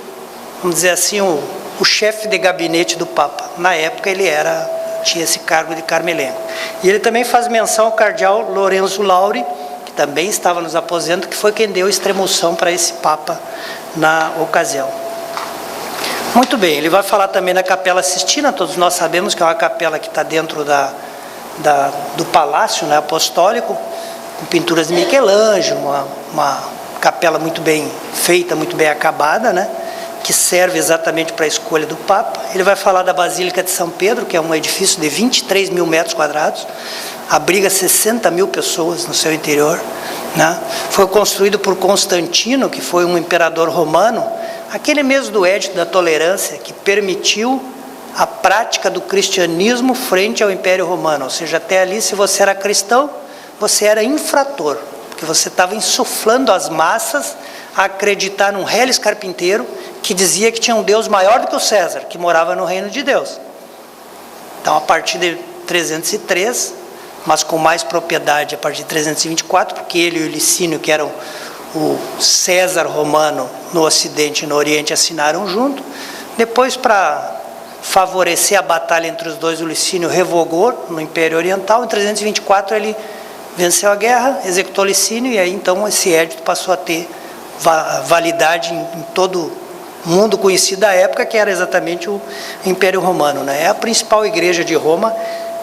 vamos dizer assim, o chefe de gabinete do Papa. Na época ele tinha esse cargo de carmelengo. E ele também faz menção ao cardeal Lorenzo Lauri, que também estava nos aposentos, que foi quem deu extrema-unção para esse Papa na ocasião. Muito bem, ele vai falar também da Capela Sistina. Todos nós sabemos que é uma capela que está dentro do palácio, né, apostólico, com pinturas de Michelangelo, uma capela muito bem feita, muito bem acabada, né, que serve exatamente para a escolha do Papa. Ele vai falar da Basílica de São Pedro, que é um edifício de 23 mil metros quadrados, abriga 60 mil pessoas no seu interior, né? Foi construído por Constantino, que foi um imperador romano, aquele mesmo do Edito da Tolerância, que permitiu a prática do cristianismo frente ao Império Romano. Ou seja, até ali, se você era cristão, você era infrator, porque você estava insuflando as massas a acreditar num reles carpinteiro que dizia que tinha um Deus maior do que o César, que morava no reino de Deus. Então, a partir de 303, mas com mais propriedade a partir de 324, porque ele e o Licínio, que eram o César romano no Ocidente e no Oriente, assinaram junto. Depois, para favorecer a batalha entre os dois, o Licínio revogou no Império Oriental. Em 324 ele venceu a guerra, executou Licínio, e aí então esse édito passou a ter validade em todo o mundo conhecido da época, que era exatamente o Império Romano, né? É a principal igreja de Roma,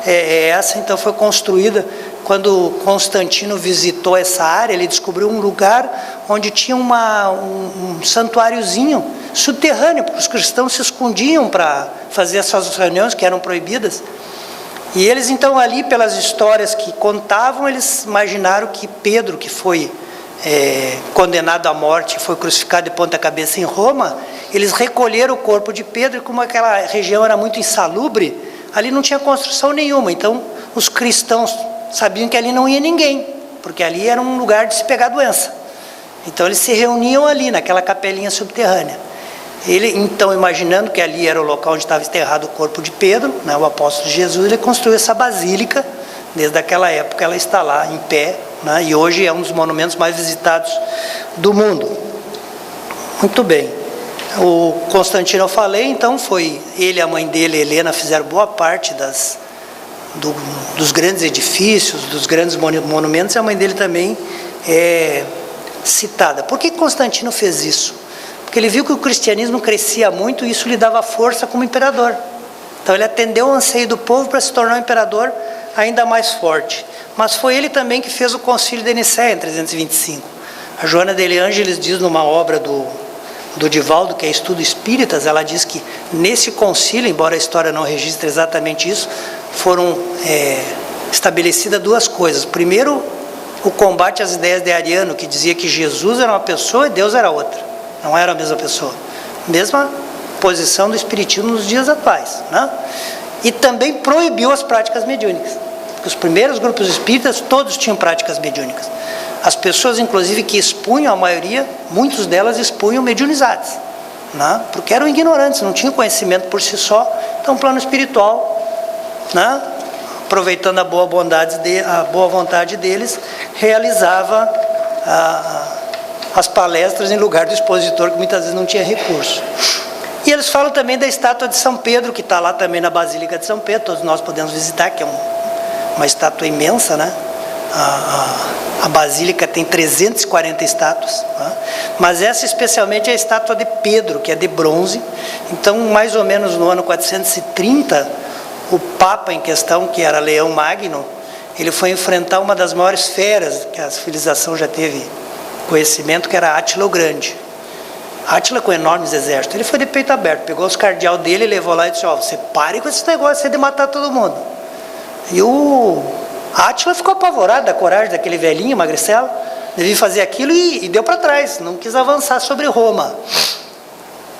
essa então foi construída quando Constantino visitou essa área. Ele descobriu um lugar onde tinha um santuáriozinho subterrâneo, porque os cristãos se escondiam para fazer as suas reuniões, que eram proibidas. E eles então ali, pelas histórias que contavam, eles imaginaram que Pedro, que foi condenado à morte, foi crucificado de ponta cabeça em Roma, eles recolheram o corpo de Pedro, e como aquela região era muito insalubre, ali não tinha construção nenhuma. Então os cristãos sabiam que ali não ia ninguém, porque ali era um lugar de se pegar doença. Então eles se reuniam ali, naquela capelinha subterrânea. Ele, então, imaginando que ali era o local onde estava enterrado o corpo de Pedro, né, o apóstolo de Jesus, ele construiu essa basílica. Desde aquela época ela está lá em pé, né, e hoje é um dos monumentos mais visitados do mundo. Muito bem. O Constantino eu falei, então foi ele e a mãe dele, Helena, fizeram boa parte dos grandes edifícios, dos grandes monumentos, e a mãe dele também é citada. Por que Constantino fez isso? Porque ele viu que o cristianismo crescia muito e isso lhe dava força como imperador. Então ele atendeu o anseio do povo para se tornar um imperador ainda mais forte. Mas foi ele também que fez o concílio de Nicéia em 325. A Joana de Ângeles diz numa obra do Divaldo, que é Estudo Espíritas, ela diz que nesse concílio, embora a história não registre exatamente isso, foram estabelecidas 2 coisas. Primeiro, o combate às ideias de Ariano, que dizia que Jesus era uma pessoa e Deus era outra. Não era a mesma pessoa. Mesma posição do espiritismo nos dias atuais, né? E também proibiu as práticas mediúnicas. Porque os primeiros grupos espíritas, todos tinham práticas mediúnicas. As pessoas, inclusive, que expunham, a maioria, muitas delas expunham mediunidades, né? Porque eram ignorantes, não tinham conhecimento por si só. Então, o plano espiritual, né, aproveitando a boa vontade deles, realizava as palestras em lugar do expositor, que muitas vezes não tinha recurso. E eles falam também da estátua de São Pedro, que está lá também na Basílica de São Pedro, todos nós podemos visitar, que é uma estátua imensa, né? A Basílica tem 340 estátuas, né? Mas essa especialmente é a estátua de Pedro, que é de bronze. Então, mais ou menos no ano 430, o Papa em questão, que era Leão Magno, ele foi enfrentar uma das maiores feras que a civilização já teve conhecimento, que era Átila o Grande. Átila com enormes exércitos. Ele foi de peito aberto, pegou os cardeal dele, levou lá e disse: você pare com esse negócio de matar todo mundo. E o Átila ficou apavorado da coragem daquele velhinho, magricelo, devia fazer aquilo e deu para trás, não quis avançar sobre Roma.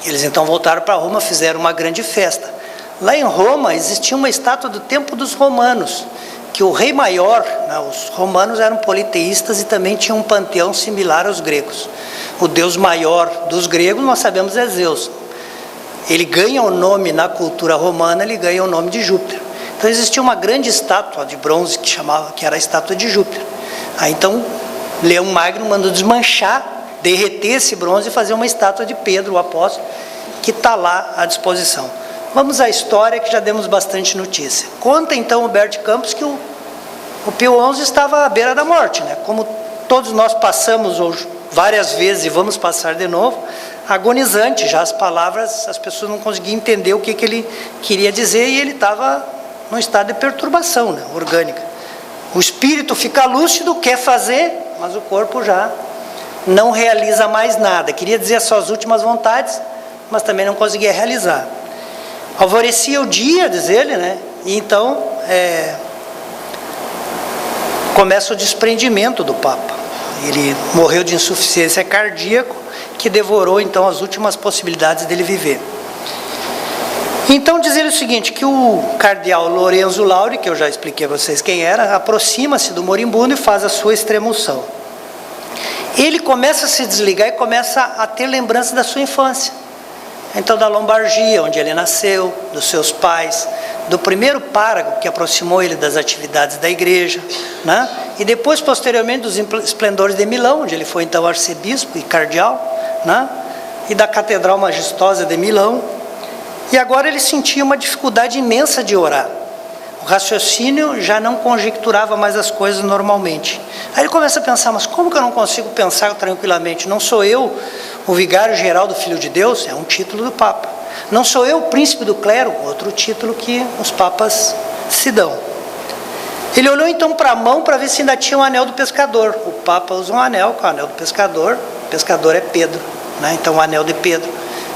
Eles então voltaram para Roma, fizeram uma grande festa. Lá em Roma existia uma estátua do tempo dos romanos, que o rei maior, né, os romanos eram politeístas e também tinham um panteão similar aos gregos. O deus maior dos gregos, nós sabemos, é Zeus. Ele ganha o nome na cultura romana, ele ganha o nome de Júpiter. Então existia uma grande estátua de bronze que era a estátua de Júpiter. Aí então Leão Magno mandou desmanchar, derreter esse bronze e fazer uma estátua de Pedro, o apóstolo, que está lá à disposição. Vamos à história, que já demos bastante notícia. Conta então o Humberto de Campos que o Pio XI estava à beira da morte, né? Como todos nós passamos hoje várias vezes e vamos passar de novo, agonizante, já as palavras, as pessoas não conseguiam entender o que ele queria dizer, e ele estava num estado de perturbação, né, orgânica. O espírito fica lúcido, quer fazer, mas o corpo já não realiza mais nada. Queria dizer as suas últimas vontades, mas também não conseguia realizar. Alvorecia o dia, diz ele, né? E então começa o desprendimento do Papa. Ele morreu de insuficiência cardíaca, que devorou então as últimas possibilidades dele viver. Então diz ele o seguinte, que o cardeal Lorenzo Lauri, que eu já expliquei a vocês quem era, aproxima-se do moribundo e faz a sua extremunção. Ele começa a se desligar e começa a ter lembrança da sua infância. Então da Lombardia, onde ele nasceu, dos seus pais, do primeiro pároco que aproximou ele das atividades da igreja, né? E depois, posteriormente, dos esplendores de Milão, onde ele foi então arcebispo e cardeal, né? E da Catedral Majestosa de Milão. E agora ele sentia uma dificuldade imensa de orar. O raciocínio já não conjecturava mais as coisas normalmente. Aí ele começa a pensar, mas como que eu não consigo pensar tranquilamente? Não sou eu o vigário-geral do Filho de Deus? É um título do Papa. Não sou eu o príncipe do clero? Outro título que os papas se dão. Ele olhou então para a mão para ver se ainda tinha um anel do pescador. O Papa usa um anel, que é o anel do pescador. O pescador é Pedro, né? Então o anel de Pedro,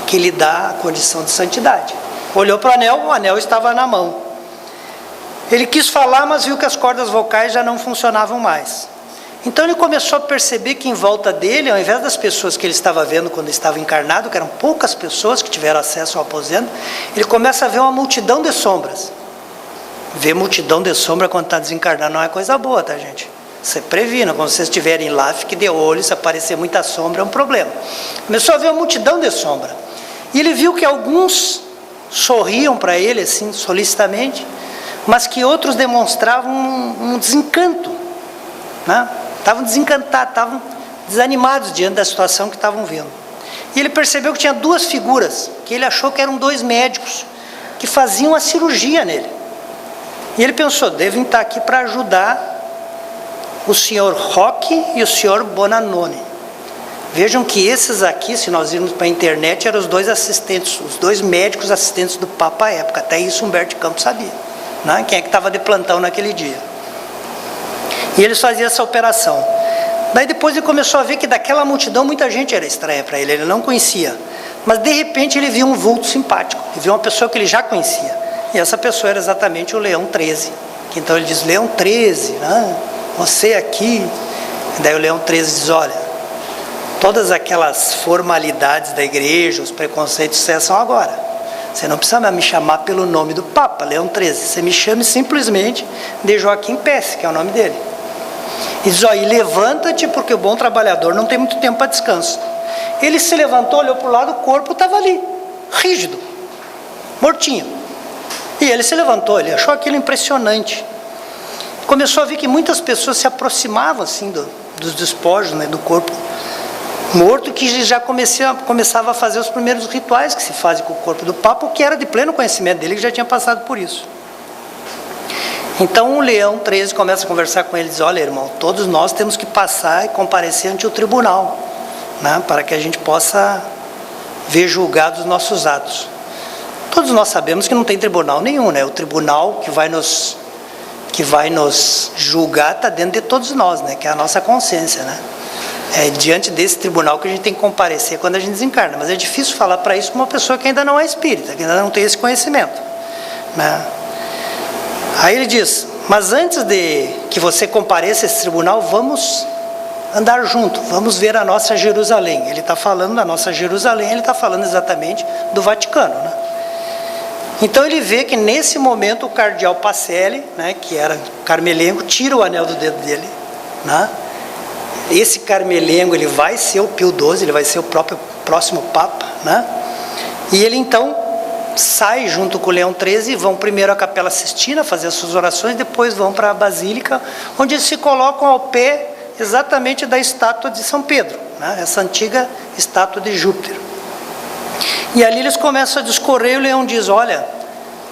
que lhe dá a condição de santidade. Olhou para o anel estava na mão. Ele quis falar, mas viu que as cordas vocais já não funcionavam mais. Então ele começou a perceber que em volta dele, ao invés das pessoas que ele estava vendo quando estava encarnado, que eram poucas pessoas que tiveram acesso ao aposento, ele começa a ver uma multidão de sombras. Ver multidão de sombra quando está desencarnado não é coisa boa, tá, gente? Você previna, quando vocês estiverem lá, fique de olho, se aparecer muita sombra é um problema. Começou a ver uma multidão de sombra. E ele viu que alguns sorriam para ele, assim, solicitamente, mas que outros demonstravam um desencanto, né? Estavam desencantados, estavam desanimados diante da situação que estavam vendo. E ele percebeu que tinha duas figuras, que ele achou que eram dois médicos, que faziam a cirurgia nele. E ele pensou, devem estar aqui para ajudar o senhor Roque e o senhor Bonanone. Vejam que esses aqui, se nós irmos para a internet, eram os dois assistentes, os dois médicos assistentes do Papa à época. Até isso Humberto de Campos sabia, né? Quem é que estava de plantão naquele dia. E eles faziam essa operação. Daí depois ele começou a ver que daquela multidão muita gente era estranha para ele não conhecia. Mas de repente ele viu um vulto simpático, ele viu uma pessoa que ele já conhecia. E essa pessoa era exatamente o Leão XIII. Que então ele diz, Leão XIII, né? Você aqui. E daí o Leão XIII diz, olha, todas aquelas formalidades da igreja, os preconceitos cessam agora. Você não precisa me chamar pelo nome do Papa, Leão XIII. Você me chame simplesmente de Joaquim Pesce, que é o nome dele. E diz, ó, e levanta-te, porque o bom trabalhador não tem muito tempo para descanso. Ele se levantou, olhou para o lado, o corpo estava ali, rígido, mortinho. E ele se levantou, ele achou aquilo impressionante. Começou a ver que muitas pessoas se aproximavam assim dos despojos, né, do corpo morto, que já começava a fazer os primeiros rituais que se fazem com o corpo do Papa, o que era de pleno conhecimento dele, que já tinha passado por isso. Então o Leão XIII começa a conversar com ele e diz, olha irmão, todos nós temos que passar e comparecer ante o tribunal, né, para que a gente possa ver julgados os nossos atos. Todos nós sabemos que não tem tribunal nenhum, né? O tribunal que vai nos julgar está dentro de todos nós, né? Que é a nossa consciência, né? É diante desse tribunal que a gente tem que comparecer quando a gente desencarna. Mas é difícil falar para isso para uma pessoa que ainda não é espírita, que ainda não tem esse conhecimento, né? Aí ele diz: mas antes de que você compareça a esse tribunal, vamos andar junto, vamos ver a nossa Jerusalém. Ele está falando da nossa Jerusalém, ele está falando exatamente do Vaticano, né? Então ele vê que nesse momento o cardeal Pacelli, né, que era carmelengo, tira o anel do dedo dele, né? Esse carmelengo, ele vai ser o Pio XII, ele vai ser o próximo Papa, né? E ele então sai junto com o Leão XIII e vão primeiro à Capela Sistina fazer as suas orações, depois vão para a Basílica, onde eles se colocam ao pé exatamente da estátua de São Pedro, né? Essa antiga estátua de Júpiter. E ali eles começam a discorrer, e o Leão diz: olha,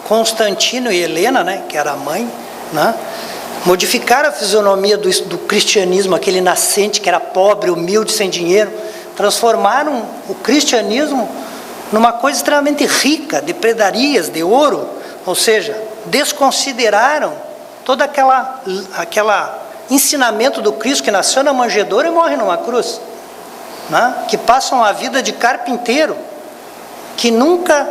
Constantino e Helena, né, que era a mãe, né, modificaram a fisionomia do cristianismo, aquele nascente que era pobre, humilde, sem dinheiro, transformaram o cristianismo numa coisa extremamente rica, de predarias, de ouro, ou seja, desconsideraram todo aquela ensinamento do Cristo que nasceu na manjedoura e morre numa cruz, né, que passam a vida de carpinteiro, que nunca,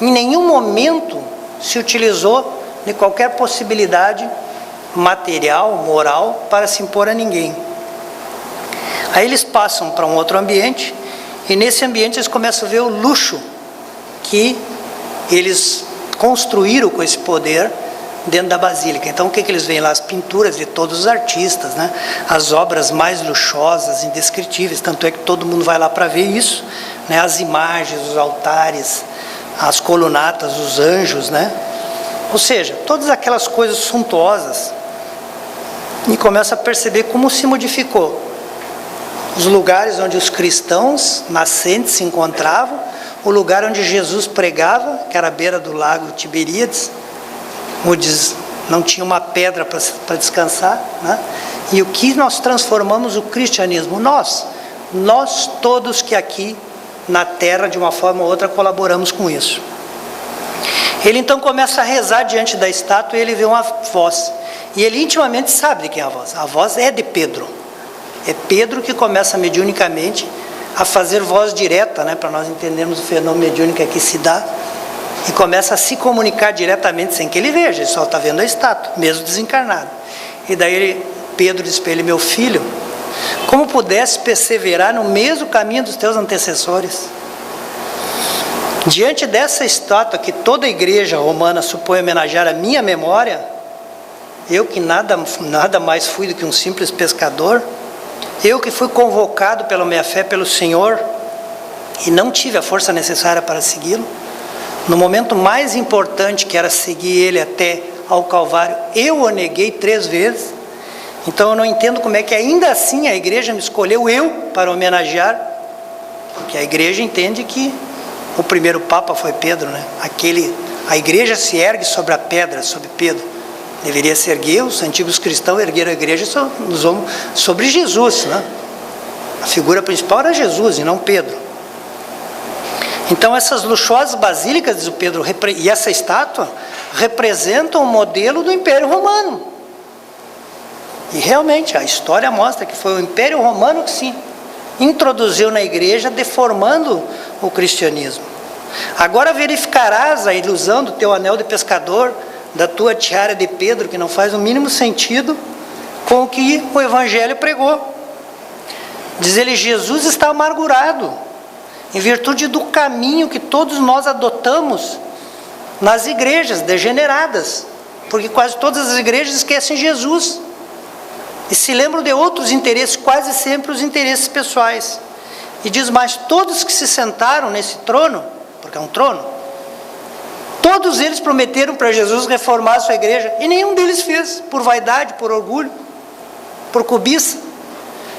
em nenhum momento, se utilizou de qualquer possibilidade material, moral, para se impor a ninguém. Aí eles passam para um outro ambiente, e nesse ambiente eles começam a ver o luxo que eles construíram com esse poder dentro da Basílica. Então o que eles veem lá? As pinturas de todos os artistas, né? As obras mais luxuosas, indescritíveis, tanto é que todo mundo vai lá para ver isso, né? As imagens, os altares, as colunatas, os anjos, né? Ou seja, todas aquelas coisas suntuosas. E começa a perceber como se modificou os lugares onde os cristãos nascentes se encontravam, o lugar onde Jesus pregava, que era à beira do lago Tiberíades, onde não tinha uma pedra para descansar, né? E o que nós transformamos o cristianismo? Nós todos que aqui na terra, de uma forma ou outra, colaboramos com isso. Ele então começa a rezar diante da estátua e ele vê uma voz. E ele intimamente sabe de quem é a voz. A voz é de Pedro. É Pedro que começa mediunicamente a fazer voz direta, né, para nós entendermos o fenômeno mediúnico que se dá, e começa a se comunicar diretamente sem que ele veja, ele só está vendo a estátua, mesmo desencarnado. E daí Pedro diz para ele: meu filho, como pudesse perseverar no mesmo caminho dos teus antecessores? Diante dessa estátua que toda a igreja romana supõe homenagear a minha memória, eu que nada mais fui do que um simples pescador, eu que fui convocado pela minha fé pelo Senhor e não tive a força necessária para segui-lo, no momento mais importante, que era seguir ele até ao Calvário, eu o neguei 3 vezes. Então eu não entendo como é que ainda assim a igreja me escolheu eu para homenagear, porque a igreja entende que o primeiro Papa foi Pedro, né? A igreja se ergue sobre a pedra, sobre Pedro. Deveria se erguer, os antigos cristãos ergueram a igreja sobre Jesus, né? A figura principal era Jesus e não Pedro. Então essas luxuosas basílicas, diz o Pedro, e essa estátua, representam o modelo do Império Romano. E realmente a história mostra que foi o Império Romano que se introduziu na igreja, deformando o cristianismo. Agora verificarás a ilusão do teu anel de pescador, da tua tiara de Pedro, que não faz o mínimo sentido com o que o Evangelho pregou. Diz ele: Jesus está amargurado, em virtude do caminho que todos nós adotamos nas igrejas degeneradas, porque quase todas as igrejas esquecem Jesus e se lembram de outros interesses, quase sempre os interesses pessoais. E diz mais: todos que se sentaram nesse trono, porque é um trono, todos eles prometeram para Jesus reformar a sua igreja, e nenhum deles fez, por vaidade, por orgulho, por cobiça.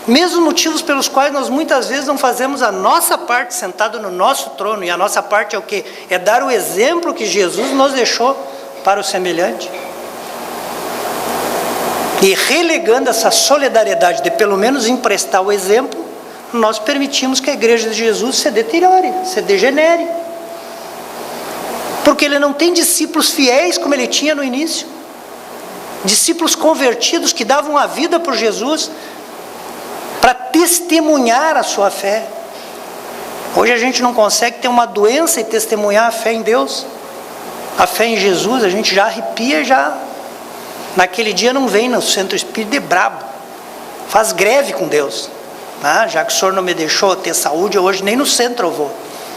Mesmos motivos pelos quais nós muitas vezes não fazemos a nossa parte sentado no nosso trono, e a nossa parte é o quê? É dar o exemplo que Jesus nos deixou para o semelhante. E relegando essa solidariedade de pelo menos emprestar o exemplo, nós permitimos que a igreja de Jesus se deteriore, se degenere. Porque ele não tem discípulos fiéis como ele tinha no início. Discípulos convertidos que davam a vida por Jesus, para testemunhar a sua fé. Hoje a gente não consegue ter uma doença e testemunhar a fé em Deus, a fé em Jesus. A gente já arrepia, já naquele dia não vem no centro espírita de brabo, faz greve com Deus, né? Já que o Senhor não me deixou ter saúde, hoje nem no centro eu vou.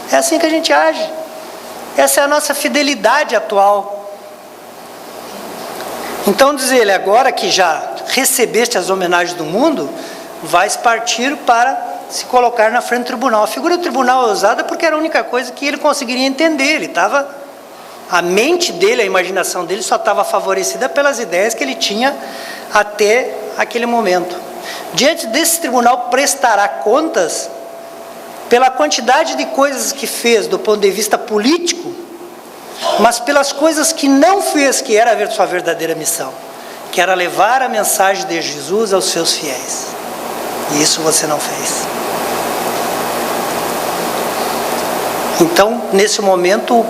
É assim que a gente age. Essa é a nossa fidelidade atual. Então diz ele, agora que já recebeste as homenagens do mundo, vais partir para se colocar na frente do tribunal. A figura do tribunal é usada porque era a única coisa que ele conseguiria entender. A mente dele, a imaginação dele só estava favorecida pelas ideias que ele tinha até aquele momento. Diante desse tribunal prestará contas pela quantidade de coisas que fez do ponto de vista político, mas pelas coisas que não fez, que era a sua verdadeira missão, que era levar a mensagem de Jesus aos seus fiéis. E isso você não fez. Então, nesse momento,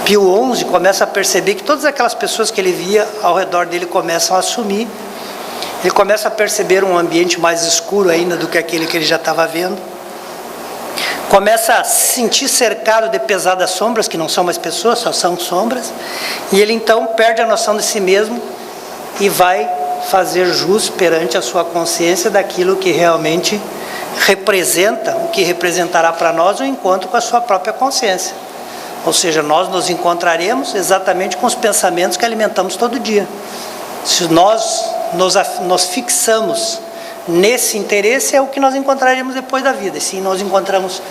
Pio XI começa a perceber que todas aquelas pessoas que ele via ao redor dele começam a assumir. Ele começa a perceber um ambiente mais escuro ainda do que aquele que ele já estava vendo. Começa a se sentir cercado de pesadas sombras, que não são mais pessoas, só são sombras. E ele então perde a noção de si mesmo e vai fazer jus perante a sua consciência daquilo que realmente representa, o que representará para nós o encontro com a sua própria consciência. Ou seja, nós nos encontraremos exatamente com os pensamentos que alimentamos todo dia. Se nós nos fixamos nesse interesse, é o que nós encontraremos depois da vida. E se nós encontramos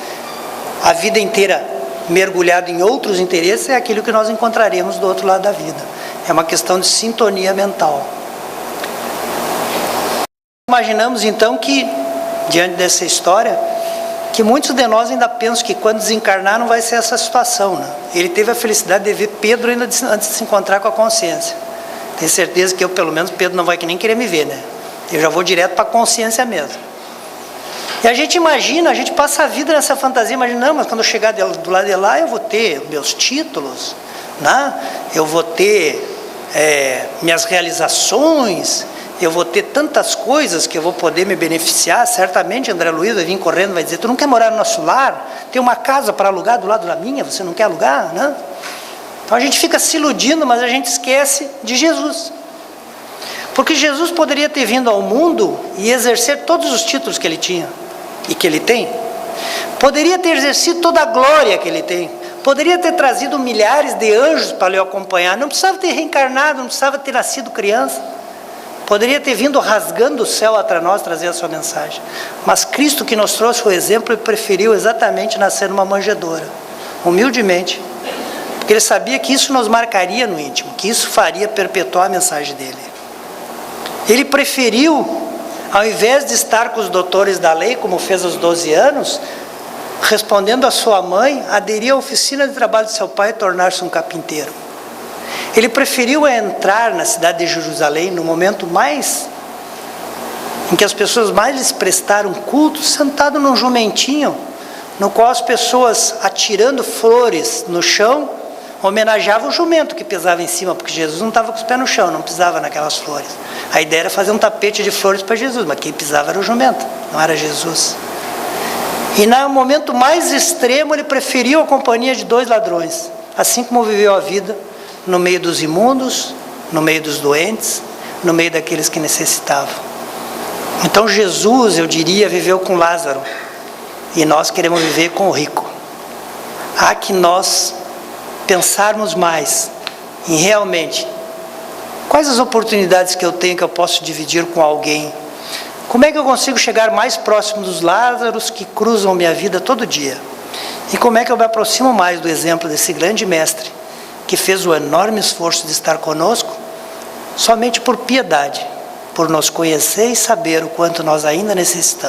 a vida inteira mergulhado em outros interesses, é aquilo que nós encontraremos do outro lado da vida. É uma questão de sintonia mental. Imaginamos então que, diante dessa história, que muitos de nós ainda pensam que quando desencarnar não vai ser essa situação, né? Ele teve a felicidade de ver Pedro ainda antes de se encontrar com a consciência. Tenho certeza que eu, pelo menos, Pedro não vai nem querer me ver, né? Eu já vou direto para a consciência mesmo. E a gente imagina, a gente passa a vida nessa fantasia, imagina, não, mas quando eu chegar do lado de lá, eu vou ter meus títulos, né? Eu vou ter minhas realizações, eu vou ter tantas coisas que eu vou poder me beneficiar. Certamente André Luiz vai vir correndo, vai dizer, tu não quer morar no nosso lar? Tem uma casa para alugar do lado da minha, você não quer alugar, né? Então a gente fica se iludindo, mas a gente esquece de Jesus. Porque Jesus poderia ter vindo ao mundo e exercer todos os títulos que ele tinha e que ele tem. Poderia ter exercido toda a glória que ele tem. Poderia ter trazido milhares de anjos para lhe acompanhar. Não precisava ter reencarnado, não precisava ter nascido criança. Poderia ter vindo rasgando o céu atrás nós trazer a sua mensagem. Mas Cristo, que nos trouxe o exemplo, ele preferiu exatamente nascer numa manjedoura, humildemente. Porque ele sabia que isso nos marcaria no íntimo, que isso faria perpetuar a mensagem dele. Ele preferiu, ao invés de estar com os doutores da lei, como fez aos 12 anos, respondendo à sua mãe, aderir à oficina de trabalho de seu pai e tornar-se um carpinteiro. Ele preferiu entrar na cidade de Jerusalém no momento em que as pessoas mais lhes prestaram culto, sentado num jumentinho, no qual as pessoas, atirando flores no chão, homenageavam o jumento que pisava em cima, porque Jesus não estava com os pés no chão, não pisava naquelas flores. A ideia era fazer um tapete de flores para Jesus, mas quem pisava era o jumento, não era Jesus. E no momento mais extremo, ele preferiu a companhia de 2 ladrões, assim como viveu a vida no meio dos imundos, no meio dos doentes, no meio daqueles que necessitavam. Então Jesus, eu diria, viveu com Lázaro, e nós queremos viver com o rico. Há que nós pensarmos mais em realmente quais as oportunidades que eu tenho que eu posso dividir com alguém. Como é que eu consigo chegar mais próximo dos Lázaros que cruzam minha vida todo dia? E como é que eu me aproximo mais do exemplo desse grande mestre que fez o enorme esforço de estar conosco somente por piedade, por nos conhecer e saber o quanto nós ainda necessitamos.